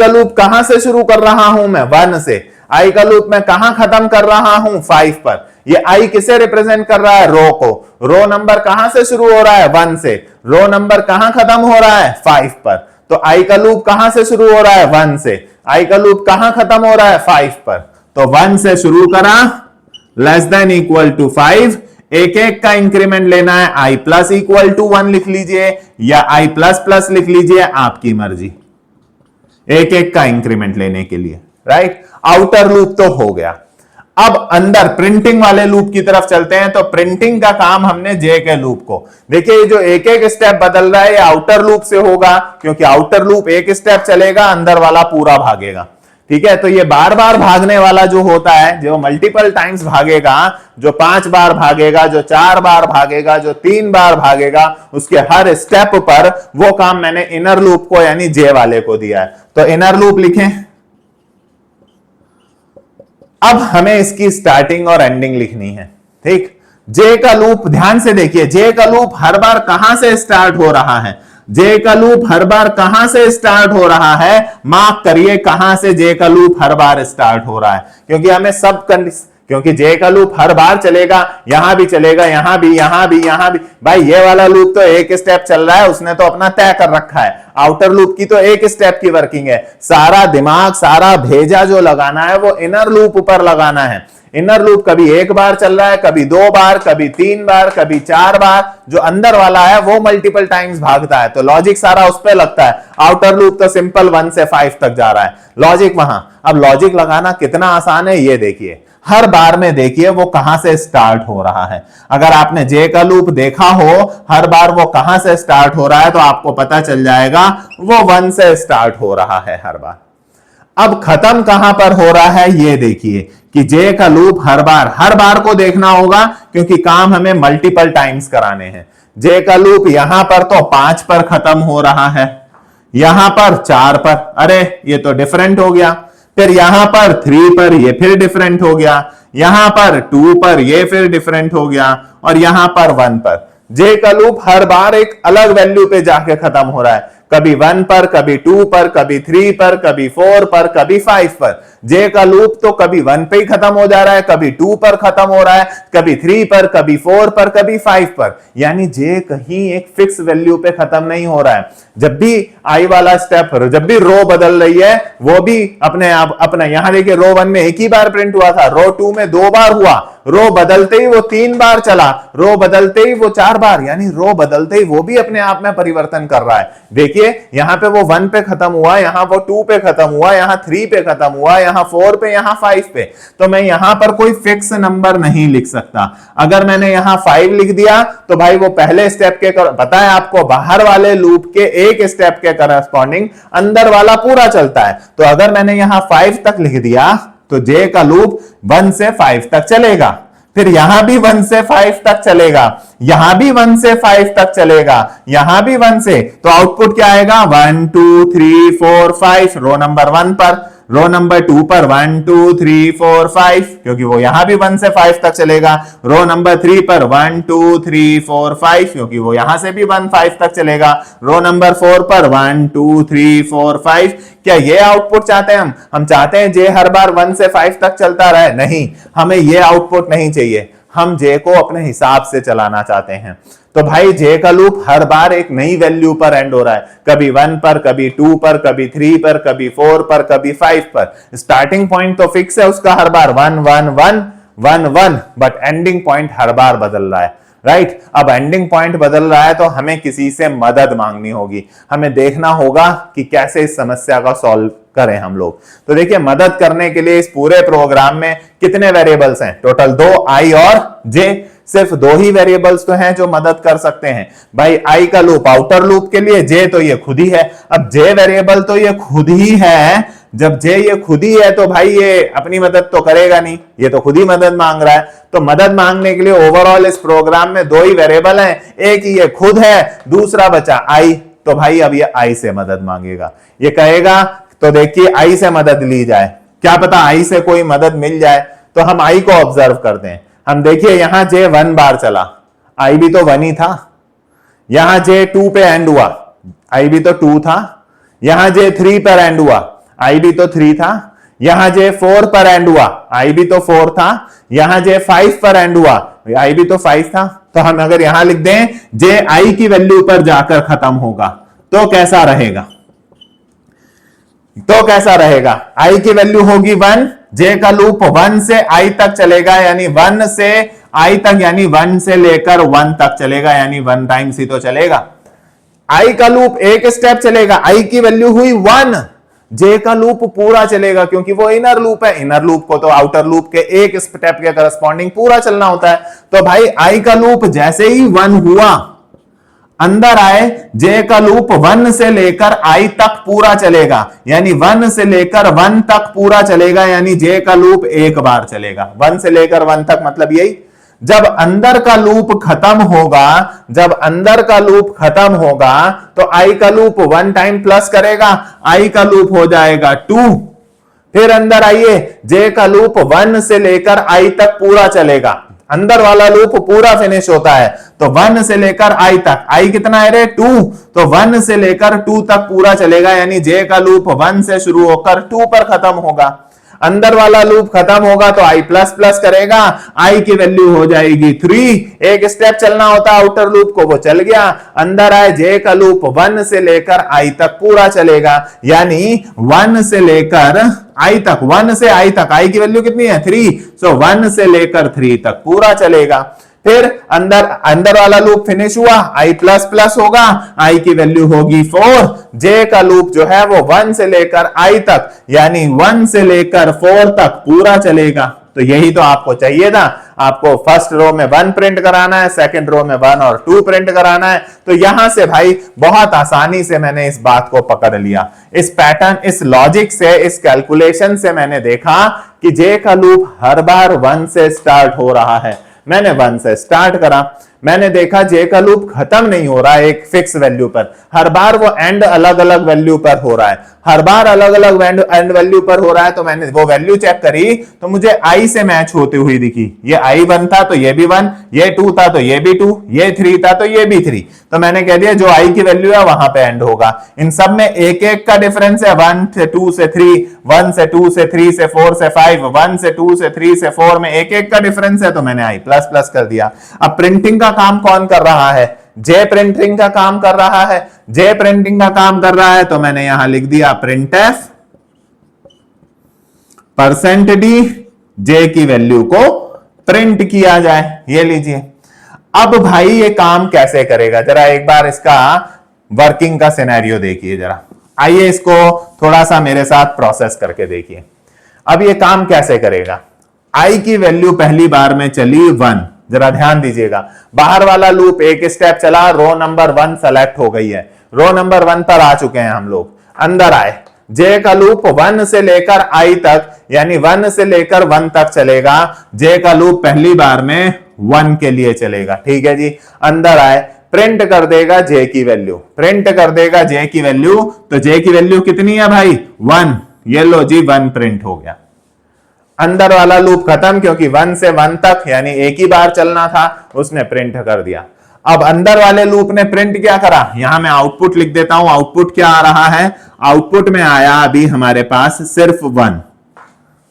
लूप कहां से शुरू कर रहा हूं मैं, 1 से। आई का लूप मैं कहां खत्म कर रहा हूं, 5 पर। ये आई किसे रिप्रेजेंट कर रहा है, रो को। रो नंबर कहां से शुरू हो रहा है, 1 से। रो नंबर कहां खत्म हो रहा है, 5 पर। तो आई का लूप कहां से शुरू हो रहा है, 1 से। आई का लूप कहां खत्म हो रहा है, 5 पर। तो 1 से शुरू करा, लेस देन इक्वल टू 5, एक एक का इंक्रीमेंट लेना है, आई प्लस इक्वल टू 1 लिख लीजिए या आई प्लस प्लस लिख लीजिए, आपकी मर्जी, एक एक का इंक्रीमेंट लेने के लिए, राइट। आउटर लूप तो हो गया। अब अंदर प्रिंटिंग वाले लूप की तरफ चलते हैं। तो प्रिंटिंग का काम हमने जे के लूप को, देखिए जो एक एक स्टेप बदल रहा है ये आउटर लूप से होगा, क्योंकि आउटर लूप एक स्टेप चलेगा, अंदर वाला पूरा भागेगा। ठीक है, तो ये बार बार भागने वाला जो होता है, जो मल्टीपल टाइम्स भागेगा, जो 5 बार भागेगा, जो 4 बार भागेगा, जो 3 बार भागेगा, उसके हर स्टेप पर वो काम मैंने इनर लूप को यानी जे वाले को दिया है। तो इनर लूप लिखें। अब हमें इसकी स्टार्टिंग और एंडिंग लिखनी है। ठीक, जे का लूप ध्यान से देखिए, जे का लूप हर बार कहां से स्टार्ट हो रहा है, जे का लूप हर बार कहां से स्टार्ट हो रहा है, मार्क करिए कहां से जे का लूप हर बार स्टार्ट हो रहा है, क्योंकि हमें सब क्योंकि जे का लूप हर बार चलेगा, यहां भी चलेगा, यहां भी, यहां भी, यहां भी। भाई ये वाला लूप तो एक स्टेप चल रहा है, उसने तो अपना तय कर रखा है। आउटर लूप की तो एक स्टेप की वर्किंग है। सारा दिमाग, सारा भेजा जो लगाना है वो इनर लूप पर लगाना है। इनर लूप कभी एक बार चल रहा है, कभी 2 बार, कभी 3 बार, कभी 4 बार। जो अंदर वाला है वो मल्टीपल टाइम्स भागता है, तो लॉजिक सारा उस पर लगता है। आउटर लूप तो सिंपल 1 से 5 तक जा रहा है, लॉजिक वहां। अब लॉजिक लगाना कितना आसान है ये देखिए, हर बार में देखिए वो कहां से स्टार्ट हो रहा है। अगर आपने जे का लूप देखा हो, हर बार वो कहां से स्टार्ट हो रहा है, तो आपको पता चल जाएगा वो 1 से स्टार्ट हो रहा है हर बार। अब खत्म कहां पर हो रहा है ये देखिए, कि जे का लूप हर बार को देखना होगा, क्योंकि काम हमें मल्टीपल टाइम्स कराने हैं। जे का लूप यहां पर तो 5 पर खत्म हो रहा है, यहां पर 4 पर, अरे ये तो डिफरेंट हो गया। फिर यहां पर 3 पर ये फिर डिफरेंट हो गया, यहां पर 2 पर ये फिर डिफरेंट हो गया, और यहां पर 1 पर। जे का लूप हर बार एक अलग वैल्यू पे जाके खत्म हो रहा है, कभी 1 पर, कभी 2 पर, कभी 3 पर, कभी 4 पर, कभी 5 पर। जे का लूप तो कभी 1 पे ही खत्म हो जा रहा है, कभी 2 पर खत्म हो रहा है, कभी 3 पर, कभी 4 पर, कभी 5 पर। यानी जे कहीं एक फिक्स वैल्यू पे खत्म नहीं हो रहा है। जब भी आई वाला स्टेप, जब भी रो बदल रही है, वो भी अपने आप अपना, यहां देखिए रो 1 में एक ही बार प्रिंट हुआ था, रो 2 में 2 बार हुआ, रो बदलते ही वो 3 बार चला, रो बदलते ही वो 4 बार, यानी रो बदलते ही वो भी अपने आप में परिवर्तन कर रहा है। देखिए यहां पे वो 1 पे खत्म हुआ, यहां वो 2 पे खत्म हुआ, यहां 3 पे खत्म हुआ, यहां 4 पे, यहां 5 पे। तो मैं यहां पर कोई फिक्स नंबर नहीं लिख सकता। अगर मैंने यहां 5 लिख दिया तो भाई वो पहले स्टेप के पता है आपको, बाहर वाले लूप के एक स्टेप के करस्पॉन्डिंग अंदर वाला पूरा चलता है। तो अगर मैंने यहां 5 तक लिख दिया तो जे का लूप 1 से 5 तक चलेगा, फिर यहां भी 1 से 5 तक चलेगा, यहां भी 1 से 5 तक चलेगा, यहां भी 1 से। तो आउटपुट क्या आएगा, 1 2 3 4 5 रो नंबर 1 पर, रो नंबर 2 पर 1 2 3 4 5, क्योंकि वो यहां भी 1 से 5 तक चलेगा। रो नंबर 3 पर 1 2 3 4 5, क्योंकि वो यहां से भी 1 5 तक चलेगा। रो नंबर 4 पर 1 2 3 4 5। क्या ये आउटपुट चाहते हैं हम चाहते हैं जे हर बार 1 से 5 तक चलता रहे? नहीं, हमें ये आउटपुट नहीं चाहिए। हम जे को अपने हिसाब से चलाना चाहते हैं। तो भाई जे का लूप हर बार एक नई वैल्यू पर एंड हो रहा है, कभी 1 पर, कभी 2 पर, कभी 3 पर, कभी 4 पर, कभी 5 पर। स्टार्टिंग पॉइंट तो फिक्स है उसका हर बार 1 1 1 1 1, बट एंडिंग पॉइंट हर बार बदल रहा है। राइट, अब एंडिंग पॉइंट बदल रहा है तो हमें किसी से मदद मांगनी होगी, हमें देखना होगा कि कैसे इस समस्या का सॉल्व करें हम लोग। तो देखिए मदद करने के लिए इस पूरे प्रोग्राम में कितने वेरिएबल्स हैं? टोटल 2, आई और जे। सिर्फ 2 ही वेरिएबल्स तो हैं जो मदद कर सकते हैं। भाई आई का लूप आउटर लूप के लिए, जे तो ये खुद ही है। अब जे वेरिएबल तो ये खुद ही है, जब जे ये खुद ही है तो भाई ये अपनी मदद तो करेगा नहीं, ये तो खुद ही मदद मांग रहा है। तो मदद मांगने के लिए ओवरऑल इस प्रोग्राम में 2 ही वेरिएबल हैं, एक ही ये खुद है, दूसरा बचा आई। तो भाई अब ये आई से मदद मांगेगा, ये कहेगा तो देखिए आई से मदद ली जाए, क्या पता आई से कोई मदद मिल जाए। तो हम आई को ऑब्जर्व करते हैं। हम देखिए यहां जे 1 बार चला, आई भी तो 1 ही था। यहां जे 2 पे एंड हुआ, आई भी तो 2 था। यहां जे 3 पर एंड हुआ, आई भी तो 3 था। यहां जे 4 पर एंड हुआ, आई भी तो 4 था। यहां जे 5 पर एंड हुआ, आई भी तो 5 था। तो हम अगर यहां लिख दें जे आई की वैल्यू पर जाकर खत्म होगा तो कैसा रहेगा? तो कैसा रहेगा? आई की वैल्यू होगी 1, जे का लूप 1 से आई तक चलेगा, यानी 1 से आई तक, यानी 1 से लेकर 1 तक चलेगा, यानी 1 टाइम्स ही तो चलेगा। आई का लूप एक स्टेप चलेगा, आई की वैल्यू हुई 1, जे का लूप पूरा चलेगा क्योंकि वो इनर लूप है, इनर लूप को तो आउटर लूप के एक स्टेप के करस्पॉन्डिंग पूरा चलना होता है। तो भाई आई का लूप जैसे ही 1 हुआ, अंदर आए, जे का लूप 1 से लेकर आई तक पूरा चलेगा, यानी 1 से लेकर 1 तक पूरा चलेगा, यानी जे का लूप एक बार चलेगा। 1 से लेकर 1 तक मतलब यही। जब अंदर का लूप खत्म होगा, जब अंदर का लूप खत्म होगा तो आई का लूप 1 टाइम प्लस करेगा, आई का लूप हो जाएगा 2। फिर अंदर आइए, जे का लूप 1 से लेकर आई तक पूरा चलेगा, अंदर वाला लूप पूरा फिनिश होता है तो 1 से लेकर आई तक, आई कितना है रे 2, तो 1 से लेकर 2 तक पूरा चलेगा, यानी जे का लूप 1 से शुरू होकर 2 पर खत्म होगा। अंदर वाला लूप खत्म होगा तो आई प्लस प्लस करेगा, आई की वैल्यू हो जाएगी 3। एक स्टेप चलना होता है आउटर लूप को, वो चल गया। अंदर आए, जे का लूप 1 से लेकर आई तक पूरा चलेगा, यानी 1 से लेकर आई तक, 1 से आई तक, आई की वैल्यू कितनी है 3, सो 1 से लेकर 3 तक पूरा चलेगा। फिर अंदर वाला लूप फिनिश हुआ, आई प्लस प्लस होगा, आई की वैल्यू होगी 4। जे का लूप जो है वो 1 से लेकर आई तक, यानी 1 से लेकर 4 तक पूरा चलेगा। तो यही तो आपको चाहिए था, आपको फर्स्ट रो में 1 प्रिंट कराना है, सेकंड रो में 1 और 2 प्रिंट कराना है। तो यहां से भाई बहुत आसानी से मैंने इस बात को पकड़ लिया, इस पैटर्न, इस लॉजिक से, इस कैलकुलेशन से मैंने देखा कि जे का लूप हर बार 1 से स्टार्ट हो रहा है। मैंने 1 से स्टार्ट करा, मैंने देखा जे का लूप खत्म नहीं हो रहा है एक फिक्स वैल्यू पर, हर बार वो एंड अलग अलग वैल्यू पर हो रहा है, हर बार अलग अलग एंड वैल्यू पर हो रहा है। तो मैंने वो वैल्यू चेक करी तो मुझे आई से मैच होती हुई दिखी। ये आई 1 था तो ये भी 1, ये 2 था तो ये भी 2, ये 3 था तो ये भी 3। तो मैंने कह दिया जो आई की वैल्यू है वहां पे एंड होगा। इन सब में एक एक का डिफरेंस है, 1 से 2 से 3, 1 से 2 से 3 से 4 से 5, 1 से 2 से 3 से 4 में एक एक का डिफरेंस है, तो मैंने आई प्लस प्लस कर दिया। अब प्रिंटिंग का काम कौन कर रहा है? जे प्रिंटिंग का काम कर रहा है। जे प्रिंटिंग का काम कर रहा है तो मैंने यहां लिख दिया printf %d जे की वैल्यू को प्रिंट किया जाए। ये लीजिए। अब भाई ये काम कैसे करेगा, जरा एक बार इसका वर्किंग का सिनेरियो देखिए जरा। आइए इसको थोड़ा सा मेरे साथ प्रोसेस करके देखिए। अब ये काम कैसे करेगा। आई की वैल्यू पहली बार में चली 1, जरा ध्यान दीजिएगा। बाहर वाला लूप एक स्टेप चला, रो नंबर 1 सेलेक्ट हो गई है, रो नंबर 1 पर आ चुके हैं हम लोग। अंदर आए, जे का लूप 1 से लेकर आई तक, यानी 1 से लेकर 1 तक चलेगा। जे का लूप पहली बार में 1 के लिए चलेगा, ठीक है जी। अंदर आए, प्रिंट कर देगा जे की वैल्यू, प्रिंट कर देगा जे की वैल्यू। तो जे की वैल्यू कितनी है भाई 1, ये लो जी 1 प्रिंट हो गया। अंदर वाला लूप खत्म क्योंकि 1 से 1 तक यानी एक ही बार चलना था, उसने प्रिंट कर दिया। अब अंदर वाले लूप ने प्रिंट क्या करा, यहां मैं आउटपुट लिख देता हूं। आउटपुट क्या आ रहा है, आउटपुट में आया अभी हमारे पास सिर्फ 1,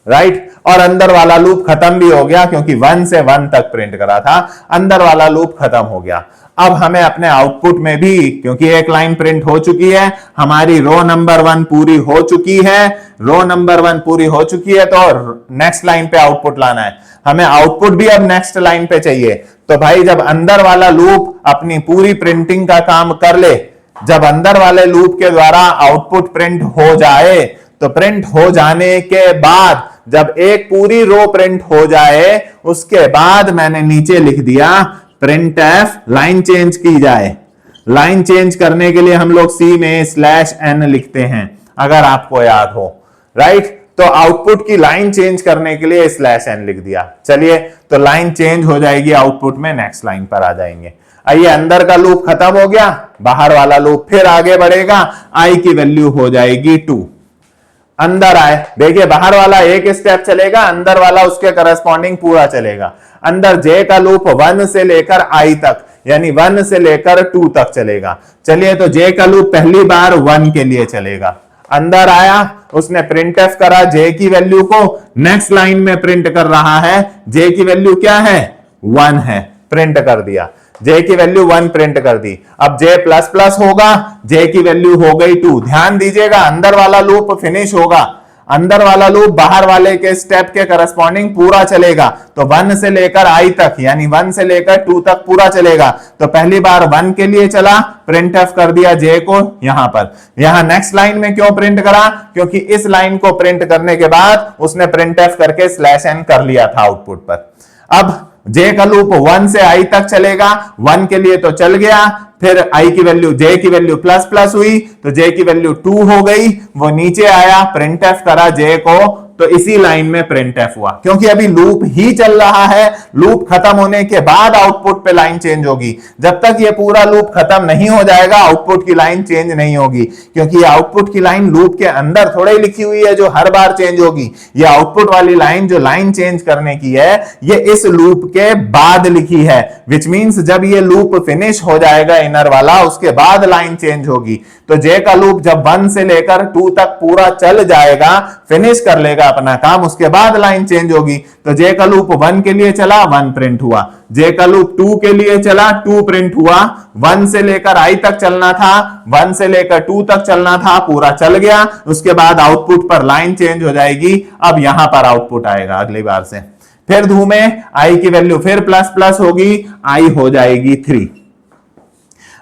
राइट। और अंदर वाला लूप खत्म भी हो गया क्योंकि 1 से 1 तक प्रिंट करा था, अंदर वाला लूप खत्म हो गया। अब हमें अपने आउटपुट में भी, क्योंकि एक लाइन प्रिंट हो चुकी है, हमारी रो नंबर 1 पूरी हो चुकी है, रो नंबर 1 पूरी हो चुकी है, तो नेक्स्ट लाइन पे आउटपुट लाना है। हमें आउटपुट भी अब नेक्स्ट लाइन पे चाहिए। तो भाई जब अंदर वाला लूप अपनी पूरी प्रिंटिंग का काम कर ले, जब अंदर वाले लूप के द्वारा आउटपुट प्रिंट हो जाए, तो प्रिंट हो जाने के बाद जब एक पूरी रो प्रिंट हो जाए, उसके बाद मैंने नीचे लिख दिया printf लाइन चेंज की जाए। लाइन चेंज करने के लिए हम लोग सी में /n लिखते हैं, अगर आपको याद हो, राइट। तो आउटपुट की लाइन चेंज करने के लिए /n लिख दिया। चलिए, तो लाइन चेंज हो जाएगी, आउटपुट में नेक्स्ट लाइन पर आ जाएंगे। आइए, अंदर का लूप खत्म हो गया, बाहर वाला लूप फिर आगे बढ़ेगा, आई की वैल्यू हो जाएगी 2। अंदर आए, देखिए बाहर वाला एक स्टेप चलेगा, अंदर वाला उसके करस्पॉन्डिंग पूरा चलेगा। अंदर जे का लूप 1 से लेकर आई तक, यानी 1 से लेकर 2 तक चलेगा। चलिए, तो जे का लूप पहली बार 1 के लिए चलेगा। अंदर आया, उसने प्रिंटफ करा जे की वैल्यू को, नेक्स्ट लाइन में प्रिंट कर रहा है, जे की वैल्यू क्या है 1 है, प्रिंट कर दिया। जे की वैल्यू 1 प्रिंट कर दी। अब जे प्लस प्लस होगा, जे की वैल्यू हो गई 2। ध्यान दीजिएगा, अंदर वाला लूप फिनिश होगा, अंदर वाला लूप बाहर वाले के स्टेप के करस्पॉन्डिंग पूरा चलेगा, तो 1 से लेकर i तक यानी 1 से लेकर 2 तक पूरा चलेगा। तो पहली बार 1 के लिए चला, प्रिंट एफ कर दिया j को यहां पर। यहां नेक्स्ट लाइन में क्यों प्रिंट करा, क्योंकि इस लाइन को प्रिंट करने के बाद उसने प्रिंट एफ करके /n कर लिया था आउटपुट पर। अब j का लूप 1 से i तक चलेगा, 1 के लिए तो चल गया, फिर i की वैल्यू j की वैल्यू प्लस प्लस हुई तो j की वैल्यू 2 हो गई, वो नीचे आया, प्रिंट एफ करा j को, तो इसी लाइन में प्रिंट एफ हुआ। क्योंकि अभी लूप ही चल रहा है, लूप खत्म होने के बाद आउटपुट पे लाइन चेंज होगी। जब तक ये पूरा लूप खत्म नहीं हो जाएगा आउटपुट की लाइन चेंज नहीं होगी, क्योंकि आउटपुट की लाइन लूप के अंदर थोड़ी लिखी हुई है जो हर बार चेंज होगी। ये आउटपुट वाली लाइन जो लाइन चेंज करने की है ये इस लूप के बाद लिखी है, विच मींस जब ये लूप फिनिश हो जाएगा इनर वाला उसके बाद लाइन चेंज होगी। तो j का लूप जब 1 से लेकर 2 तक पूरा चल जाएगा, फिनिश कर लेगा अपना काम, उसके बाद लाइन चेंज होगी। तो j का लूप 1 के लिए चला, 1 प्रिंट हुआ, j का लूप 2 के लिए चला, 2 प्रिंट हुआ, 1 से लेकर i तक चलना था, 1 से लेकर 2 तक चलना था, पूरा चल गया, उसके बाद आउटपुट पर लाइन चेंज हो जाएगी। अब यहां पर आउटपुट आएगा अगली बार से, फिर धू में i की वैल्यू फिर प्लस प्लस होगी, i हो जाएगी 3।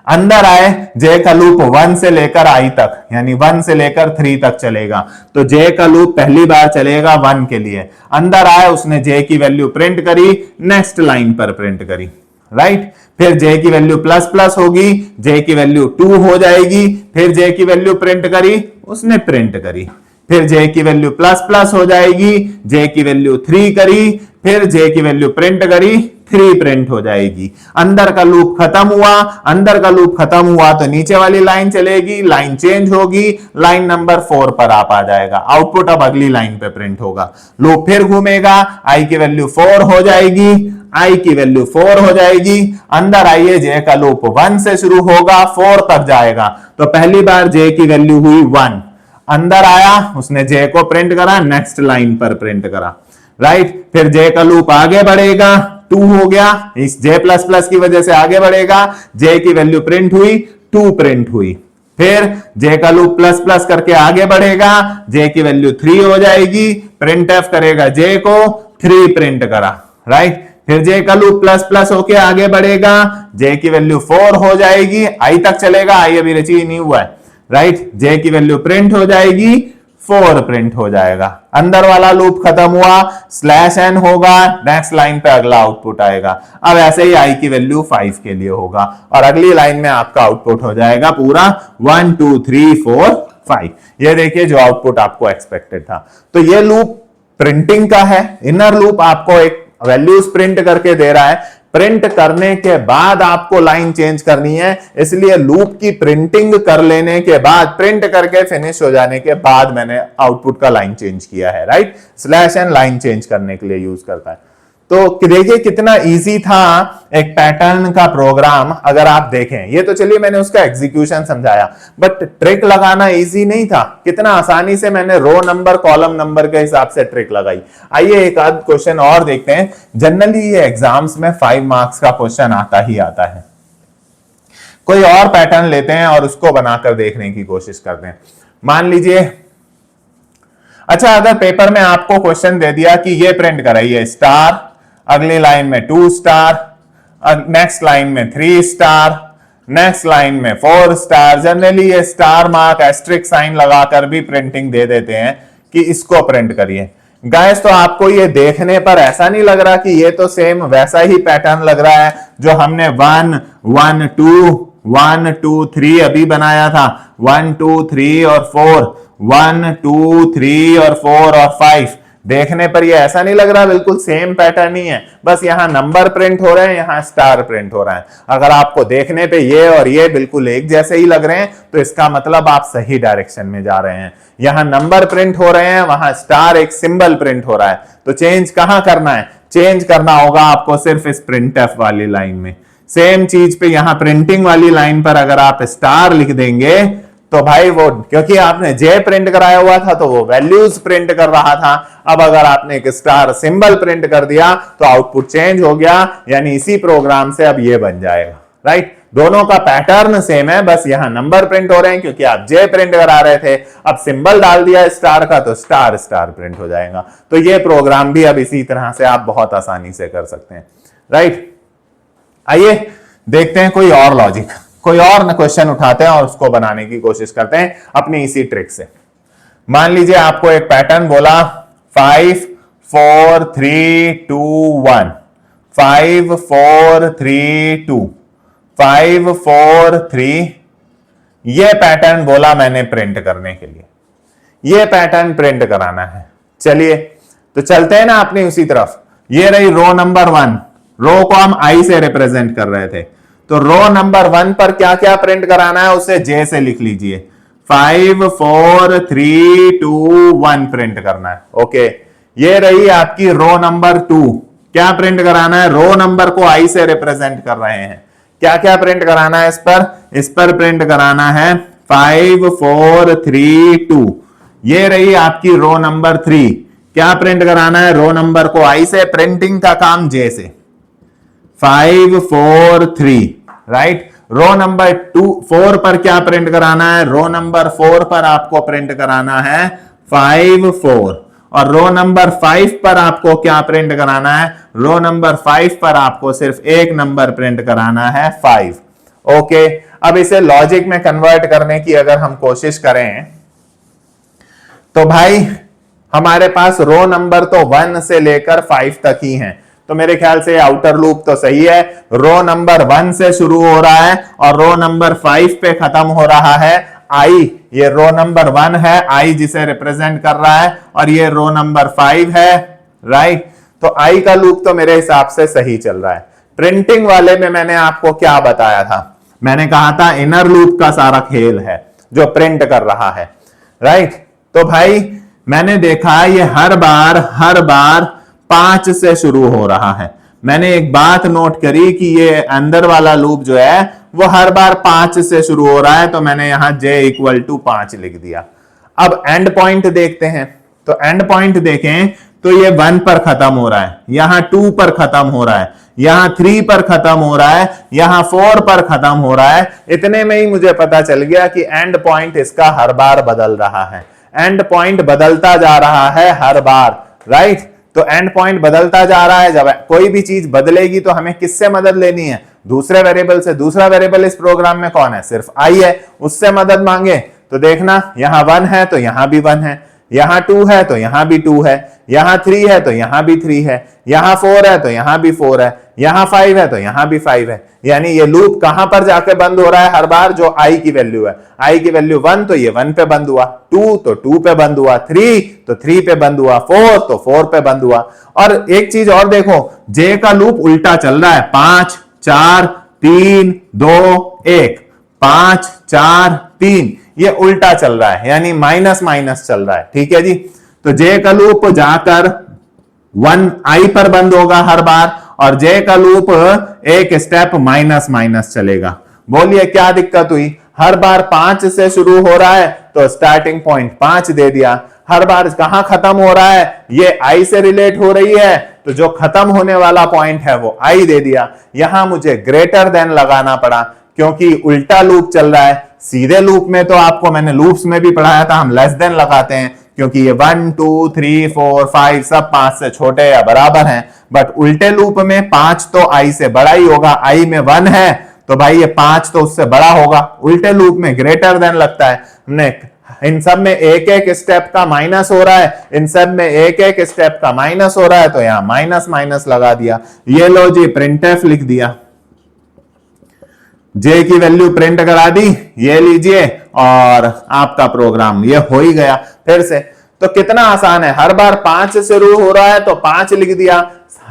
अंदर आए j का लूप 1 से लेकर i तक यानी 1 से लेकर 3 तक चलेगा, तो j का लूप पहली बार चलेगा 1 के लिए। अंदर आए उसने j की वैल्यू प्रिंट करी, नेक्स्ट लाइन पर प्रिंट करी, राइट। फिर j की वैल्यू प्लस प्लस होगी, j की वैल्यू 2 हो जाएगी, फिर j की वैल्यू प्रिंट करी, उसने प्रिंट करी, फिर j की वैल्यू प्लस प्लस हो जाएगी, j की वैल्यू 3 करी, फिर j की वैल्यू प्रिंट करी, 3 प्रिंट हो जाएगी। अंदर का लूप खत्म हुआ, अंदर का लूप खत्म हुआ तो नीचे वाली लाइन चलेगी, लाइन चेंज होगी, लाइन नंबर 4 पर आप आ जाएगा, आउटपुट अब अगली लाइन पे प्रिंट होगा। लूप फिर घूमेगा, i की वैल्यू 4 हो जाएगी, i की वैल्यू 4 हो जाएगी। अंदर आइए j का लूप 1 से शुरू होगा, 4 तक जाएगा, तो पहली बार j की वैल्यू हुई 1। अंदर आया उसने j को प्रिंट करा, नेक्स्ट लाइन पर प्रिंट करा, राइट। फिर j का लूप आगे बढ़ेगा, 2 हो गया, इस j प्लस प्लस की वजह से आगे बढ़ेगा, j की वैल्यू प्रिंट हुई, 2 प्रिंट हुई। फिर j का लूप प्लस प्लस करके आगे बढ़ेगा, j की वैल्यू 3 हो जाएगी, प्रिंट एफ करेगा j को, 3 प्रिंट करा, राइट। फिर j का लूप प्लस प्लस होके आगे बढ़ेगा, j की वैल्यू 4 हो जाएगी, i तक चलेगा, i अभी अचीव नहीं हुआ है, राइट। j की वैल्यू प्रिंट हो जाएगी, 4 प्रिंट हो जाएगा। अंदर वाला लूप खत्म हुआ, /n होगा, नेक्स्ट लाइन पे अगला आउटपुट आएगा। अब ऐसे ही i की वैल्यू 5 के लिए होगा और अगली लाइन में आपका आउटपुट हो जाएगा पूरा 1 2 3 4 5। ये देखिए जो आउटपुट आपको एक्सपेक्टेड था। तो ये लूप प्रिंटिंग का है, इनर लूप आपको एक वैल्यूज प्रिंट करके दे रहा है, प्रिंट करने के बाद आपको लाइन चेंज करनी है, इसलिए लूप की प्रिंटिंग कर लेने के बाद, प्रिंट करके फिनिश हो जाने के बाद मैंने आउटपुट का लाइन चेंज किया है, राइट। /n लाइन चेंज करने के लिए यूज करता है। तो देखिए कितना इजी था एक पैटर्न का प्रोग्राम। अगर आप देखें, ये तो चलिए मैंने उसका एग्जीक्यूशन समझाया, बट ट्रिक लगाना इजी नहीं था। कितना आसानी से मैंने रो नंबर कॉलम नंबर के हिसाब से ट्रिक लगाई। आइए एक आध क्वेश्चन और देखते हैं। जनरली ये एग्जाम्स में 5 मार्क्स का क्वेश्चन आता ही आता है। कोई और पैटर्न लेते हैं और उसको बनाकर देखने की कोशिश करते हैं। मान लीजिए, अच्छा अगर पेपर में आपको क्वेश्चन दे दिया कि ये प्रिंट कराइए स्टार, अगली लाइन में 2 स्टार, नेक्स्ट लाइन में 3 स्टार, नेक्स्ट लाइन में 4 स्टार। जनरली ये स्टार मार्क एस्ट्रिक साइन लगाकर भी प्रिंटिंग दे देते हैं कि इसको प्रिंट करिए। गाइस तो आपको ये देखने पर ऐसा नहीं लग रहा कि ये तो सेम वैसा ही पैटर्न लग रहा है जो हमने 1 1 2 1 2 3 अभी बनाया था, 1 2 3 और 4, 1 2 3 और 4 और 5। देखने पर ये ऐसा नहीं लग रहा, बिल्कुल सेम पैटर्न ही है, बस यहाँ नंबर प्रिंट हो रहे हैं, यहाँ स्टार प्रिंट हो रहा है। अगर आपको देखने पे ये और ये बिल्कुल एक जैसे ही लग रहे हैं तो इसका मतलब आप सही डायरेक्शन में जा रहे हैं। यहाँ नंबर प्रिंट हो रहे हैं, वहां स्टार एक सिंबल प्रिंट हो रहा है। तो चेंज कहां करना है? चेंज करना होगा आपको सिर्फ इस प्रिंट एफ वाली लाइन में। सेम चीज पे यहाँ प्रिंटिंग वाली लाइन पर अगर आप स्टार लिख देंगे तो भाई वो, क्योंकि आपने जे प्रिंट कराया हुआ था तो वो वैल्यूज प्रिंट कर रहा था। अब अगर आपने एक स्टार सिंबल प्रिंट कर दिया तो आउटपुट चेंज हो गया, यानी इसी प्रोग्राम से अब ये बन जाएगा, राइट। दोनों का पैटर्न सेम है, बस यहां नंबर प्रिंट हो रहे हैं क्योंकि आप जे प्रिंट करा रहे थे। अब सिंबल डाल दिया स्टार का तो स्टार स्टार प्रिंट हो जाएगा। तो ये प्रोग्राम भी अब इसी तरह से आप बहुत आसानी से कर सकते हैं, राइट। आइए देखते हैं कोई और लॉजिक, कोई और क्वेश्चन उठाते हैं और उसको बनाने की कोशिश करते हैं अपनी इसी ट्रिक से। मान लीजिए आपको एक पैटर्न बोला 5 4 3 2 1, 5 4 3 2, 5 4 3, ये पैटर्न बोला मैंने प्रिंट करने के लिए, ये पैटर्न प्रिंट कराना है। चलिए तो चलते हैं ना अपनी उसी तरफ। ये रही रो नंबर 1, रो को हम आई से रिप्रेजेंट कर रहे थे, तो रो नंबर 1 पर क्या क्या प्रिंट कराना है उसे जे से लिख लीजिए। 5 4 3 2 1 प्रिंट करना है। ओके, ये रही आपकी रो नंबर 2, क्या प्रिंट कराना है? रो नंबर को आई से रिप्रेजेंट कर रहे हैं, क्या क्या प्रिंट कराना है इस पर प्रिंट कराना है 5 4 3 2। ये रही आपकी रो नंबर 3, क्या प्रिंट कराना है? रो नंबर को आई से, प्रिंटिंग का काम जे से, 5 4 3, राइट। रो नंबर 4 पर क्या प्रिंट कराना है? रो नंबर 4 पर आपको प्रिंट कराना है 5 4, और रो नंबर 5 पर आपको क्या प्रिंट कराना है? रो नंबर 5 पर आपको सिर्फ एक नंबर प्रिंट कराना है 5। ओके, अब इसे लॉजिक में कन्वर्ट करने की अगर हम कोशिश करें तो भाई हमारे पास रो नंबर तो 1 से लेकर 5 तक ही हैं, तो मेरे ख्याल से आउटर लूप तो सही है। रो नंबर 1 से शुरू हो रहा है और रो नंबर 5 पे खत्म हो रहा है आई। ये रो नंबर 1 है, आई जिसे रिप्रेजेंट कर रहा है, और ये रो नंबर 5 है, राइट। तो आई का लूप तो मेरे हिसाब से सही चल रहा है। प्रिंटिंग वाले में मैंने आपको क्या बताया था? मैंने कहा था इनर लूप का सारा खेल है जो प्रिंट कर रहा है, राइट। तो भाई मैंने देखा ये हर बार 5 से शुरू हो रहा है। मैंने एक बात नोट करी कि ये अंदर वाला लूप जो है वो हर बार 5 से शुरू हो रहा है, तो मैंने यहां j = 5 लिख दिया। अब एंड पॉइंट देखते हैं, तो एंड पॉइंट देखें तो ये 1 पर खत्म हो रहा है, यहां 2 पर खत्म हो रहा है, यहां 3 पर खत्म हो रहा है, यहां 4 पर खत्म हो रहा है। इतने में ही मुझे पता चल गया कि एंड पॉइंट इसका हर बार बदल रहा है, एंड पॉइंट बदलता जा रहा है हर बार, राइट। तो एंड पॉइंट बदलता जा रहा है, जब कोई भी चीज बदलेगी तो हमें किससे मदद लेनी है? दूसरे वेरिएबल से। दूसरा वेरिएबल इस प्रोग्राम में कौन है? सिर्फ आई है, उससे मदद मांगे तो देखना यहां 1 है तो यहां भी 1 है, यहां 2 है तो यहां भी 2 है, यहां 3 है तो यहां भी 3 है, यहां 4 है तो यहां भी 4 है, यहां 5 है तो यहां भी 5 है। यानी ये लूप कहां पर जाके बंद हो रहा है हर बार? जो आई की वैल्यू है, आई की वैल्यू 1 तो ये 1 पे बंद हुआ, 2 तो 2 पे बंद हुआ, 3 तो 3 पे बंद हुआ, 4 तो 4 पे बंद हुआ। और एक चीज और देखो, जे का लूप उल्टा चल रहा है, 5 4 3 2 1, 5 4 3, ये उल्टा चल रहा है, यानी माइनस माइनस चल रहा है, ठीक है जी। तो जे का लूप जाकर 1 आई पर बंद होगा हर बार, और जे का लूप एक स्टेप माइनस माइनस चलेगा। बोलिए क्या दिक्कत हुई? हर बार 5 से शुरू हो रहा है तो स्टार्टिंग पॉइंट 5 दे दिया, हर बार कहां खत्म हो रहा है? ये आई से रिलेट हो रही है, तो जो खत्म होने वाला पॉइंट है वो आई दे दिया। यहां मुझे ग्रेटर देन लगाना पड़ा क्योंकि उल्टा लूप चल रहा है। सीधे लूप में तो आपको मैंने लूप्स में भी पढ़ाया था, हम लेस देन लगाते हैं क्योंकि ये 1 2 3 4 5 सब 5 से छोटे या बराबर हैं। बट उल्टे लूप में 5 तो आई से बड़ा ही होगा, आई में 1 है तो भाई ये 5 तो उससे बड़ा होगा। उल्टे लूप में ग्रेटर देन लगता है। हमने इन सब में एक एक स्टेप का माइनस हो रहा है, इन सब में एक एक स्टेप का माइनस हो रहा है, तो यहां माइनस माइनस लगा दिया। ये लो जी प्रिंटफ लिख दिया, जे की वैल्यू प्रिंट करा दी, ये लीजिए और आपका प्रोग्राम ये हो ही गया। फिर से तो कितना आसान है, हर बार 5 से शुरू हो रहा है तो 5 लिख दिया,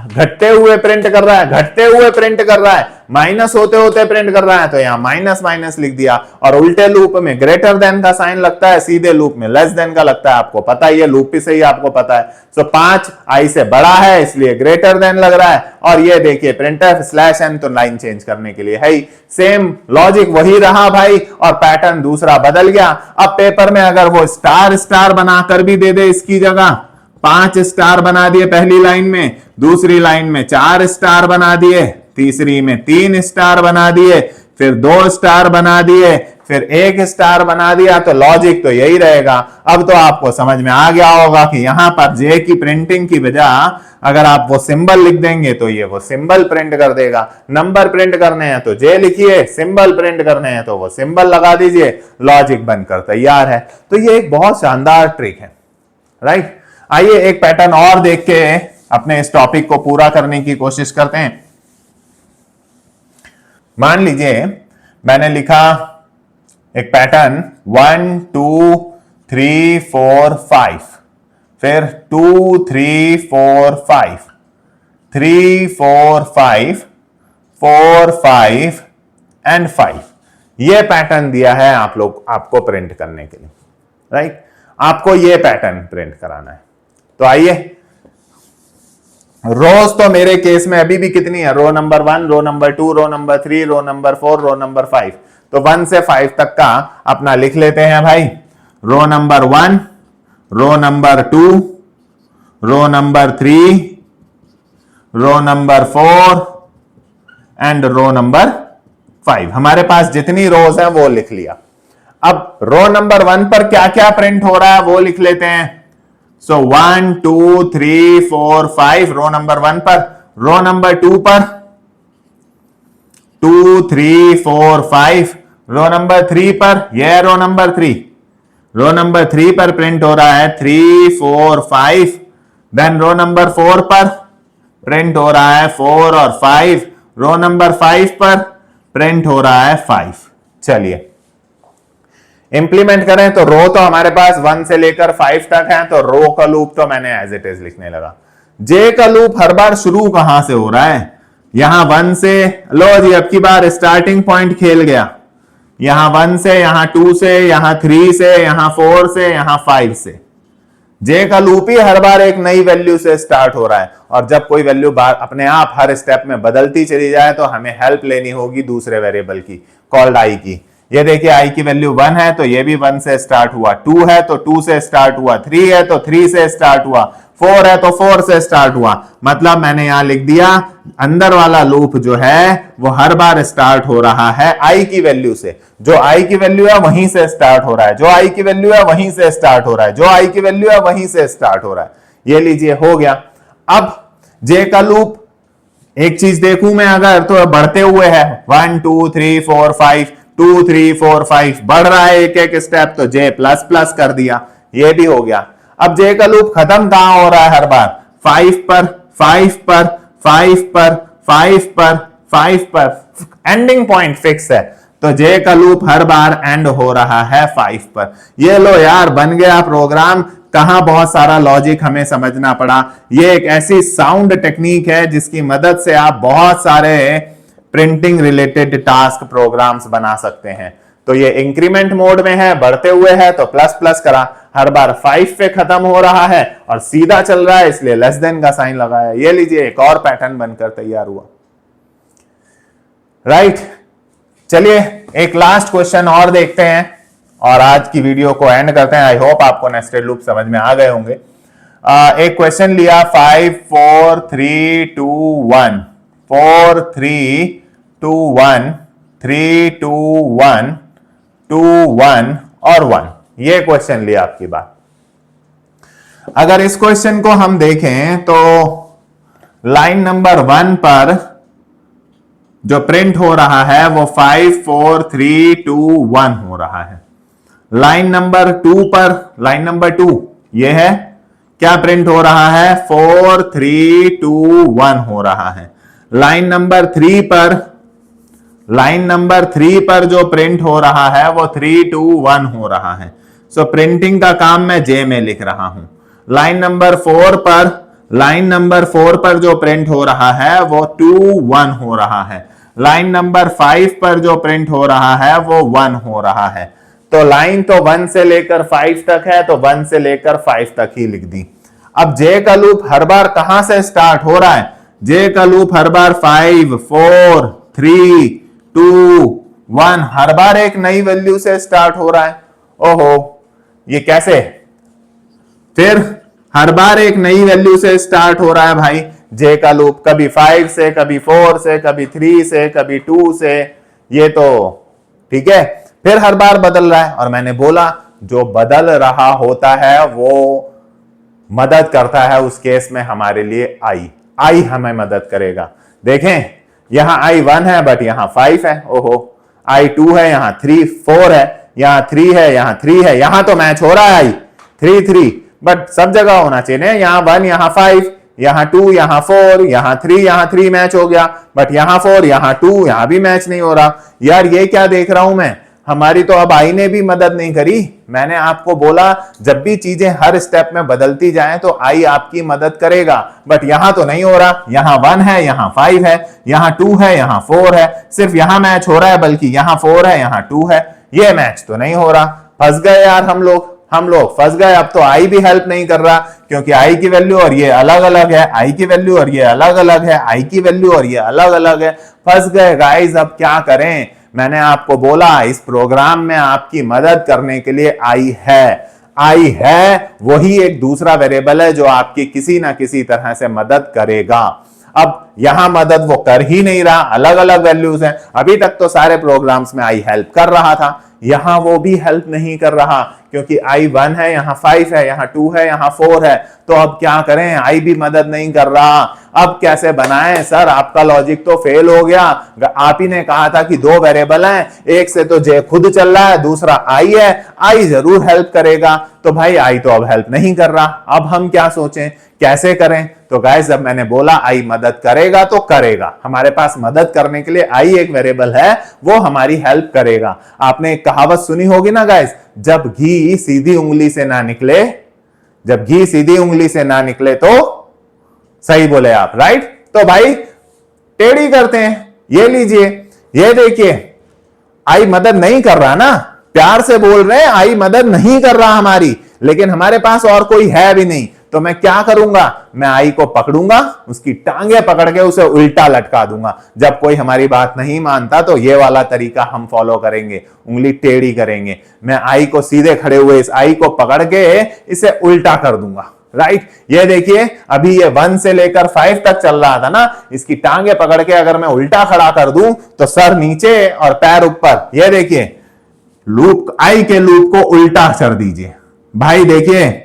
घटते हुए प्रिंट कर रहा है, घटते हुए प्रिंट कर रहा है, माइनस होते होते प्रिंट कर रहा है तो यहां माइनस माइनस लिख दिया। और उल्टे लूप में ग्रेटर देन का साइन लगता है, सीधे लूप में लेस देन का लगता है। आपको पता है, ये लूप ही सही आपको पता है। सो 5 आई से बड़ा है इसलिए ग्रेटर देन लग रहा है। और ये देखिए प्रिंटफ /n तो लाइन चेंज करने के लिए है ही, सेम लॉजिक वही रहा भाई, और पैटर्न दूसरा बदल गया। अब पेपर में अगर वो स्टार स्टार बनाकर भी दे दे इसकी जगह, 5 स्टार बना दिए पहली लाइन में, दूसरी लाइन में 4 स्टार बना दिए, तीसरी में 3 स्टार बना दिए, फिर 2 स्टार बना दिए, फिर 1 स्टार बना दिया, तो लॉजिक तो यही रहेगा। अब तो आपको समझ में आ गया होगा कि यहां पर जे की प्रिंटिंग की बजाय अगर आप वो सिंबल लिख देंगे तो ये वो सिंबल प्रिंट कर देगा। नंबर प्रिंट करने हैं तो जे लिखिए, सिंबल प्रिंट करने हैं तो वो सिंबल लगा दीजिए, लॉजिक बनकर तैयार है। तो ये एक बहुत शानदार ट्रिक है, राइट। आइए एक पैटर्न और देख के अपने इस टॉपिक को पूरा करने की कोशिश करते हैं। मान लीजिए मैंने लिखा एक पैटर्न 1 2 3 4 5, फिर 2 3 4 5, 3 4 5, 4 5 एंड 5। ये पैटर्न दिया है आपको प्रिंट करने के लिए, राइट। आपको ये पैटर्न प्रिंट कराना है। तो आइए, रोज तो मेरे केस में अभी भी कितनी है, row number 1, row number 2, row number 3, row number 4, row number 5। तो 1 से 5 तक का अपना लिख लेते हैं भाई। Row number 1, row number 2, row number 3, row number 4 and row number 5। हमारे पास जितनी रोज है वो लिख लिया। अब रो नंबर 1 पर क्या क्या प्रिंट हो रहा है वो लिख लेते हैं। सो 1 2 3 4 5 रो नंबर 1 पर। रो नंबर 2 पर 2 3 4 5। रो नंबर 3 पर, यह रो नंबर 3, रो नंबर 3 पर प्रिंट हो रहा है 3 4 5। देन रो नंबर 4 पर प्रिंट हो रहा है 4 और 5। रो नंबर 5 पर प्रिंट हो रहा है 5। चलिए इंप्लीमेंट करें तो रो तो हमारे पास 1 से लेकर 5 तक है, तो रो का लूप तो मैंने एज इट इज लिखने लगा। जे का लूप हर बार शुरू कहां से हो रहा है, यहां 1 से। लो जी, अब की बार स्टार्टिंग पॉइंट खेल गया। यहां 1 से, यहां 2 से, यहां 3 से, यहां 4 से, यहां 5 से। जे का लूप ही हर बार एक नई वैल्यू से स्टार्ट हो रहा है, और जब कोई वैल्यू अपने आप हर स्टेप में बदलती चली जाए तो हमें हेल्प लेनी होगी दूसरे वेरिएबल की, कॉल्ड आई की। ये देखिए आई की वैल्यू 1 है तो ये भी 1 से स्टार्ट हुआ, 2 है तो 2 से स्टार्ट हुआ, 3 है तो 3 से स्टार्ट हुआ, 4 है तो 4 से स्टार्ट हुआ। मतलब मैंने यहां लिख दिया अंदर वाला लूप जो है वो हर बार स्टार्ट हो रहा है आई की वैल्यू से। जो आई की वैल्यू है वहीं से स्टार्ट हो रहा है, जो आई की वैल्यू है वहीं से स्टार्ट हो रहा है, जो आई की वैल्यू है वहीं से स्टार्ट हो रहा है। ये लीजिए हो गया। अब जे का लूप एक चीज देखूं मैं अगर तो बढ़ते हुए है, 1 2 3 4 5, 2 3 4 5 बढ़ रहा है एक एक स्टेप, तो जे प्लस प्लस कर दिया, ये भी हो गया। अब जे का लूप खत्म कहां हो रहा है, हर बार 5 पर 5 पर 5 पर 5 पर 5 पर, एंडिंग पॉइंट फिक्स है, तो जे का लूप हर बार एंड हो रहा है 5 पर। ये लो यार, बन गया प्रोग्राम। कहां बहुत सारा लॉजिक हमें समझना पड़ा। ये एक ऐसी साउंड टेक्निक है जिसकी मदद से आप बहुत सारे प्रिंटिंग रिलेटेड टास्क प्रोग्राम्स बना सकते हैं। तो ये इंक्रीमेंट मोड में है, बढ़ते हुए है तो प्लस प्लस करा, हर बार 5 पे खत्म हो रहा है और सीधा चल रहा है इसलिए लेस देन का साइन लगाया। ये लीजिए एक और पैटर्न बनकर तैयार हुआ, राइट। चलिए एक लास्ट क्वेश्चन और देखते हैं और आज की वीडियो को एंड करते हैं। आई होप आपको नेस्टेड लूप समझ में आ गए होंगे। एक क्वेश्चन लिया 5 4 3 2 1, 4 3 2 1, 3 2 1 2 1 और 1। ये क्वेश्चन लिया आपकी बात। अगर इस क्वेश्चन को हम देखें तो लाइन नंबर 1 पर जो प्रिंट हो रहा है वो 5 4 3 2 1 हो रहा है। लाइन नंबर 2 पर, लाइन नंबर 2 ये है, क्या प्रिंट हो रहा है, 4 3 2 1 हो रहा है। लाइन नंबर 3 पर, लाइन नंबर 3 पर जो प्रिंट हो रहा है वो 3 2 1 हो रहा है। सो प्रिंटिंग का काम मैं जे में लिख रहा हूं। लाइन नंबर 4 पर, लाइन नंबर 4 पर जो प्रिंट हो रहा है वो 2 1 हो रहा है। लाइन नंबर 5 पर जो प्रिंट हो रहा है वो 1 हो रहा है। तो लाइन तो 1 से लेकर 5 तक है, तो 1 से लेकर 5 तक ही लिख दी। अब जे का लूप हर बार कहां से स्टार्ट हो रहा है, जे का लूप हर बार 5 4 3 2 1 हर बार एक नई वैल्यू से स्टार्ट हो रहा है। ओहो, ये कैसे, फिर हर बार एक नई वैल्यू से स्टार्ट हो रहा है भाई जे का लूप, कभी 5 से, कभी 4 से, कभी 3 से, कभी 2 से। ये तो ठीक है, फिर हर बार बदल रहा है। और मैंने बोला जो बदल रहा होता है वो मदद करता है उस केस में हमारे लिए आई हमें मदद करेगा। देखें यहां I1 है बट यहां 5 है, ओहो I2 है, यहां 3 4 है, यहां 3 है, यहां 3 है, यहां तो मैच हो रहा है 3 बट सब जगह होना चाहिए, यहां 1 यहां 5 यहां 2 यहां 4 यहां 3 मैच हो गया, बट यहां 4 यहां 2 यहां भी मैच नहीं हो रहा। यार ये क्या देख रहा हूं मैं, हमारी तो अब आई ने भी मदद नहीं करी। मैंने आपको बोला जब भी चीजें हर स्टेप में बदलती जाएं तो आई आपकी मदद करेगा, बट यहां तो नहीं हो रहा। यहां 1 है, यहां 5 है, यहां 2 है, यहां 4 है, सिर्फ यहां मैच हो रहा है, बल्कि यहां 4 है, यहां 2 है, ये मैच तो नहीं हो रहा। फंस गए यार हम लोग फंस गए। अब तो आई भी हेल्प नहीं कर रहा, क्योंकि आई की वैल्यू और ये अलग अलग है, आई की वैल्यू और ये अलग अलग है, आई की वैल्यू और ये अलग अलग है। फंस गए गाइस, अब क्या करें। मैंने आपको बोला इस प्रोग्राम में आपकी मदद करने के लिए आई है वही एक दूसरा वेरिएबल है जो आपकी किसी ना किसी तरह से मदद करेगा। अब यहां मदद वो कर ही नहीं रहा, अलग अलग वैल्यूज हैं। अभी तक तो सारे प्रोग्राम्स में आई हेल्प कर रहा था, यहां वो भी हेल्प नहीं कर रहा, क्योंकि आई 1 है, यहां 5 है, यहां 2 है, यहां 4 है। तो अब क्या करें, आई भी मदद नहीं कर रहा। अब कैसे बनाएं सर, आपका लॉजिक तो फेल हो गया। आप ही ने कहा था कि 2 वेरिएबल हैं, एक से तो जे खुद चल रहा है, दूसरा आई है, आई जरूर हेल्प करेगा। तो भाई आई तो अब हेल्प नहीं कर रहा, अब हम क्या सोचें, कैसे करें। तो गाइस जब मैंने बोला आई मदद करेगा तो करेगा, हमारे पास मदद करने के लिए आई एक वेरिएबल है, वो हमारी हेल्प करेगा। आपने एक कहावत सुनी होगी ना गाइस, जब घी सीधी उंगली से ना निकले, जब घी सीधी उंगली से ना निकले तो सही बोले आप, राइट। तो भाई टेढ़ी करते हैं। ये लीजिए, ये देखिए, आई मदद नहीं कर रहा ना, प्यार से बोल रहे हैं आई मदद नहीं कर रहा हमारी, लेकिन हमारे पास और कोई है भी नहीं। तो मैं क्या करूंगा, मैं आई को पकड़ूंगा, उसकी टांगे पकड़ के उसे उल्टा लटका दूंगा। जब कोई हमारी बात नहीं मानता तो ये वाला तरीका हम फॉलो करेंगे, उंगली टेढ़ी करेंगे। मैं आई को सीधे खड़े हुए इस आई को पकड़ के इसे उल्टा कर दूंगा, राइट। ये देखिए अभी ये 1 से लेकर 5 तक चल रहा था ना, इसकी टांगे पकड़ के अगर मैं उल्टा खड़ा कर दूं तो सर नीचे और पैर ऊपर। ये देखिए लूप, आई के लूप को उल्टा कर दीजिए। भाई देखिए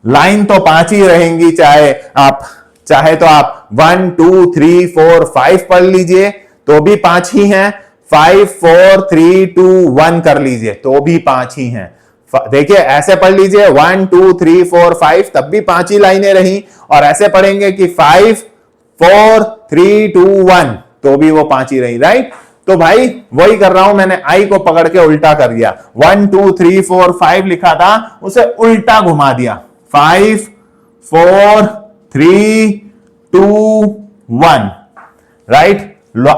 लाइन तो 5 ही रहेंगी, चाहे तो आप 1 2 3 4 5 पढ़ लीजिए तो भी 5 ही हैं, 5 4 3 2 1 कर लीजिए तो भी 5 ही हैं। देखिए ऐसे पढ़ लीजिए 1 2 3 4 5 तब भी 5 ही लाइनें रही, और ऐसे पढ़ेंगे कि 5 4 3 2 1 तो भी वो 5 ही रही, राइट। तो भाई वही कर रहा हूं, मैंने आई को पकड़ के उल्टा कर दिया। 1 2 3 4 5 लिखा था, उसे उल्टा घुमा दिया, 5 4 3 2 1, राइट।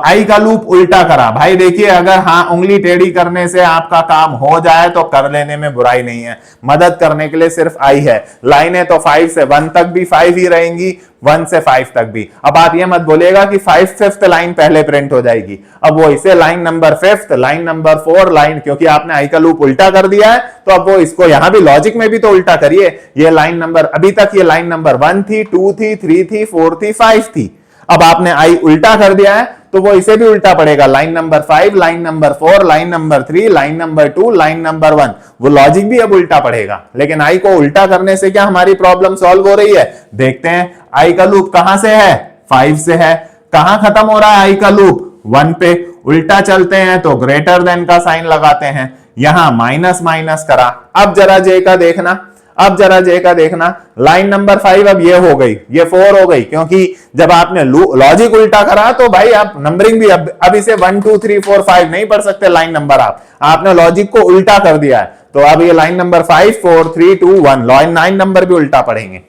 आई का लूप उल्टा करा। भाई देखिए अगर हाँ उंगली टेढ़ी करने से आपका काम हो जाए तो कर लेने में बुराई नहीं है, मदद करने के लिए सिर्फ आई है। लाइनें तो 5 से 1 तक भी 5 ही रहेंगी, 1 से 5 तक भी। अब आप ये मत बोलिएगा कि 5th लाइन पहले प्रिंट हो जाएगी, अब वो इसे line number 5, line number 4 line, क्योंकि आपने आई का लूप उल्टा कर दिया है तो अब वो इसको यहां भी लॉजिक में भी तो उल्टा करिए। ये लाइन नंबर, अभी तक ये लाइन नंबर 1 थी, 2 थी, 3 थी, 4 थी, 5 थी, अब आपने आई उल्टा कर दिया है तो वो इसे भी उल्टा पड़ेगा। Line number 5, line number 4, line number 3, line number 2, line number 1, वो लॉजिक भी अब उल्टा पड़ेगा। लेकिन आई को उल्टा करने से क्या हमारी प्रॉब्लम सॉल्व हो रही है, देखते हैं। आई का लूप कहां से है, 5 से है। कहां खत्म हो रहा है आई का लूप, 1 पे। उल्टा चलते हैं तो ग्रेटर देन का साइन लगाते हैं, यहां माइनस माइनस करा। अब जरा जे का देखना, अब जरा जे का देखना, लाइन नंबर 5 अब ये हो गई, ये 4 हो गई, क्योंकि जब आपने लॉजिक उल्टा करा तो भाई आप नंबरिंग भी अब इसे 1 2 3 4 5 नहीं पढ़ सकते लाइन नंबर, आपने लॉजिक को उल्टा कर दिया है। तो अब ये लाइन नंबर 5 4 3 2 1, लाइन नंबर भी उल्टा पढ़ेंगे।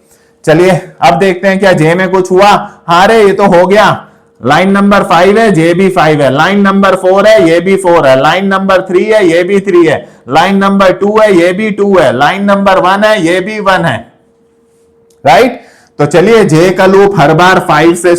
चलिए अब देखते हैं क्या जे में कुछ हुआ। हाँ रे ये तो हो गया, लाइन नंबर 5 है, जे भी 5 है, लाइन नंबर 4 है, ये भी 4 है, लाइन नंबर 3 है, ये भी 3 है, लाइन नंबर 2 है, ये भी 2 है, लाइन नंबर 1 है, ये भी 1 है, राइट। तो चलिए जे का लूप हर बार 5 से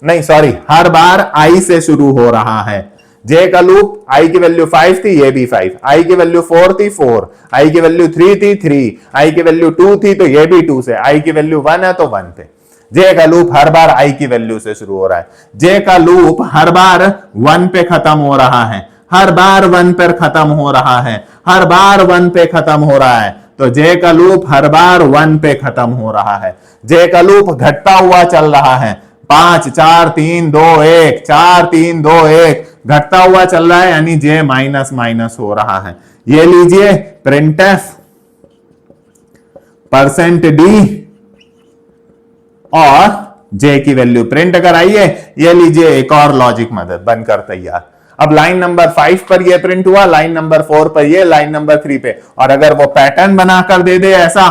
नहीं सॉरी हर बार आई से शुरू हो रहा है। जे का लूप आई की वैल्यू 5 थी, ये भी 5, आई की वैल्यू 4 थी 4, आई की वैल्यू 3 थी 3, आई की वैल्यू 2 थी तो ये भी 2 से, आई की वैल्यू 1 है तो 1 पे। जे का लूप हर बार आई की वैल्यू से शुरू हो रहा है, जे का लूप हर बार 1 पे खत्म हो रहा है, हर बार 1 पर खत्म हो रहा है, हर बार 1 पे खत्म हो रहा है, तो जे का लूप हर बार 1 पे खत्म हो रहा है। जे का लूप घटता हुआ चल रहा है, 5 4 3 2 1, 4 3 2 1 घटता हुआ चल रहा है, यानी जे माइनस माइनस हो रहा है। ये लीजिए प्रिंटफ %d और जे की वैल्यू प्रिंट कराइए। ये लीजिए एक और लॉजिक मदद बनकर तैयार। अब लाइन नंबर 5 पर ये प्रिंट हुआ, लाइन नंबर 4 पर ये, लाइन नंबर 3 पे। और अगर वो पैटर्न बनाकर दे दे ऐसा,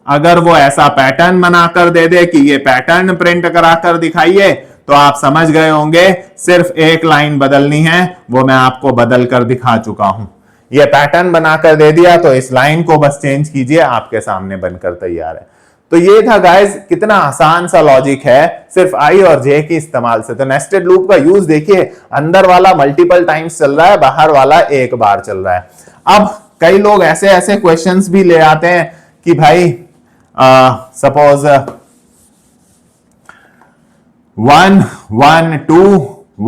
अगर वो ऐसा पैटर्न बनाकर दे दे कि ये पैटर्न प्रिंट कराकर दिखाइए, तो आप समझ गए होंगे सिर्फ एक लाइन बदलनी है, वो मैं आपको बदल कर दिखा चुका हूं। ये पैटर्न बनाकर दे दिया तो इस लाइन को बस चेंज कीजिए, आपके सामने बनकर तैयार है। तो ये था गाइस, कितना आसान सा लॉजिक है सिर्फ आई और जे के इस्तेमाल से। तो नेस्टेड लूप का यूज देखिए, अंदर वाला मल्टीपल टाइम्स चल रहा है, बाहर वाला एक बार चल रहा है। अब कई लोग ऐसे ऐसे क्वेश्चंस भी ले आते हैं कि भाई सपोज 1 1 2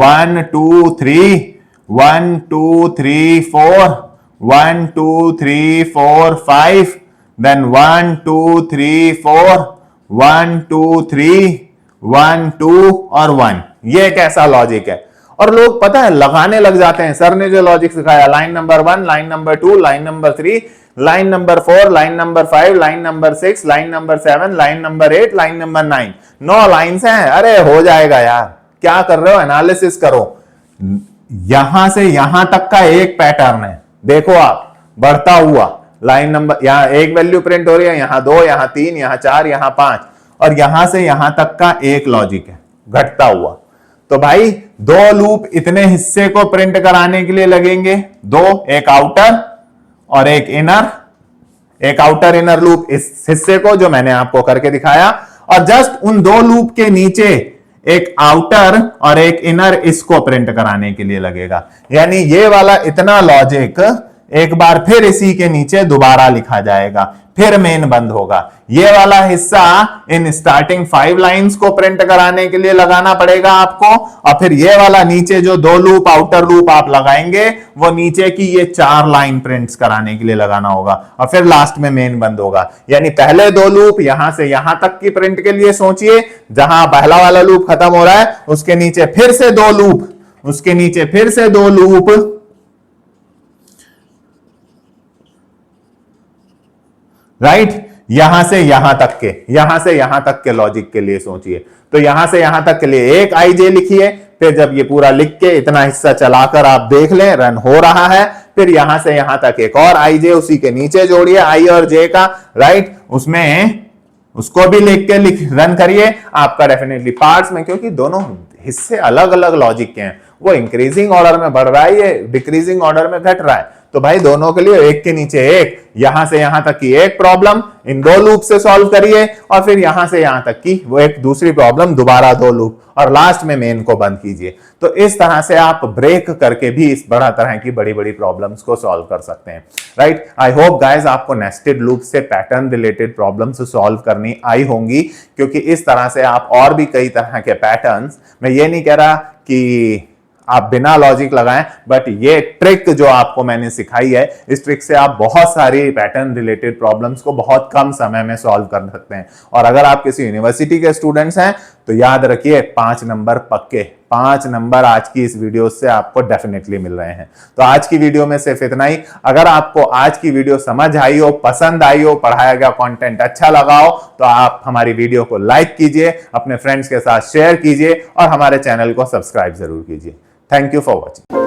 1 2 3 1 2 3 4 1 2 3 4 5, then 1 2 3 4 1 2 3 1 2 और 1। ये कैसा लॉजिक है? और लोग पता है लगाने लग जाते हैं। सर ने जो लॉजिक सिखाया, line number 1, line number 2, line number 3, line number 4, line number 5, line number 6, line number 7, line number 8, line number 9, 9 lines हैं। अरे हो जाएगा यार, क्या कर रहे हो? एनालिसिस करो। यहां से यहां तक का एक पैटर्न है, देखो आप, बढ़ता हुआ लाइन नंबर, यहां एक वैल्यू प्रिंट हो रही है, यहां 2, यहां 3, यहां 4, यहां 5, और यहां से यहां तक का एक लॉजिक है घटता हुआ। तो भाई 2 लूप इतने हिस्से को प्रिंट कराने के लिए लगेंगे, 2, एक आउटर और एक इनर, एक आउटर इनर लूप इस हिस्से को जो मैंने आपको करके दिखाया, और जस्ट उन 2 लूप के नीचे एक आउटर और एक इनर इसको प्रिंट कराने के लिए लगेगा। यानी ये वाला इतना लॉजिक एक बार फिर इसी के नीचे दोबारा लिखा जाएगा, फिर मेन बंद होगा। ये वाला हिस्सा इन स्टार्टिंग 5 लाइंस को प्रिंट कराने के लिए लगाना पड़ेगा आपको, और फिर ये वाला नीचे जो 2 लूप आउटर लूप आप लगाएंगे, वो नीचे की ये 4 लाइन प्रिंट्स कराने के लिए लगाना होगा, और फिर लास्ट में मेन बंद होगा। यानी पहले 2 लूप यहां से यहां तक की प्रिंट के लिए सोचिए, जहां पहला वाला लूप खत्म हो रहा है उसके नीचे फिर से 2 लूप, उसके नीचे फिर से 2 लूप, राइट, यहां से यहां तक के, यहां से यहां तक के लॉजिक के लिए सोचिए। तो यहां से यहां तक के लिए एक आई जे लिखिए, फिर जब ये पूरा लिख के इतना हिस्सा चलाकर आप देख लें रन हो रहा है, फिर यहां से यहां तक एक और आई जे उसी के नीचे जोड़िए आई और जे का, राइट, उसमें उसको भी लिख के रन करिए, आपका डेफिनेटली पार्ट्स में, क्योंकि दोनों हिस्से अलग अलग लॉजिक के हैं, वो इंक्रीजिंग ऑर्डर में बढ़ रहा है, ये डिक्रीजिंग ऑर्डर में घट रहा है। तो भाई दोनों के लिए एक के नीचे एक, यहां से यहां तक की एक प्रॉब्लम इन 2 लूप से सॉल्व करिए, और फिर यहां से यहां तक की वो एक दूसरी प्रॉब्लम, दोबारा 2 लूप, और लास्ट में मेन को बंद कीजिए। तो इस तरह से आप ब्रेक करके भी इस बड़ा तरह की बड़ी बड़ी प्रॉब्लम्स को सॉल्व कर सकते हैं, राइट। आई होप गाइज आपको नेस्टेड लूप से पैटर्न रिलेटेड प्रॉब्लम्स सॉल्व करनी आई होंगी, क्योंकि इस तरह से आप और भी कई तरह के पैटर्न्स, मैं ये नहीं कह रहा कि आप बिना लॉजिक लगाएं, बट ये ट्रिक जो आपको मैंने सिखाई है, इस ट्रिक से आप बहुत सारी पैटर्न रिलेटेड प्रॉब्लम्स को बहुत कम समय में सॉल्व कर सकते हैं। और अगर आप किसी यूनिवर्सिटी के स्टूडेंट्स हैं तो याद रखिए 5 नंबर पक्के, 5 नंबर आज की इस वीडियो से आपको डेफिनेटली मिल रहे हैं। तो आज की वीडियो में सिर्फ इतना ही। अगर आपको आज की वीडियो समझ आई हो, पसंद आई हो, पढ़ाया गया कंटेंट अच्छा लगा हो, तो आप हमारी वीडियो को लाइक कीजिए, अपने फ्रेंड्स के साथ शेयर कीजिए, और हमारे चैनल को सब्सक्राइब जरूर कीजिए। Thank you for watching.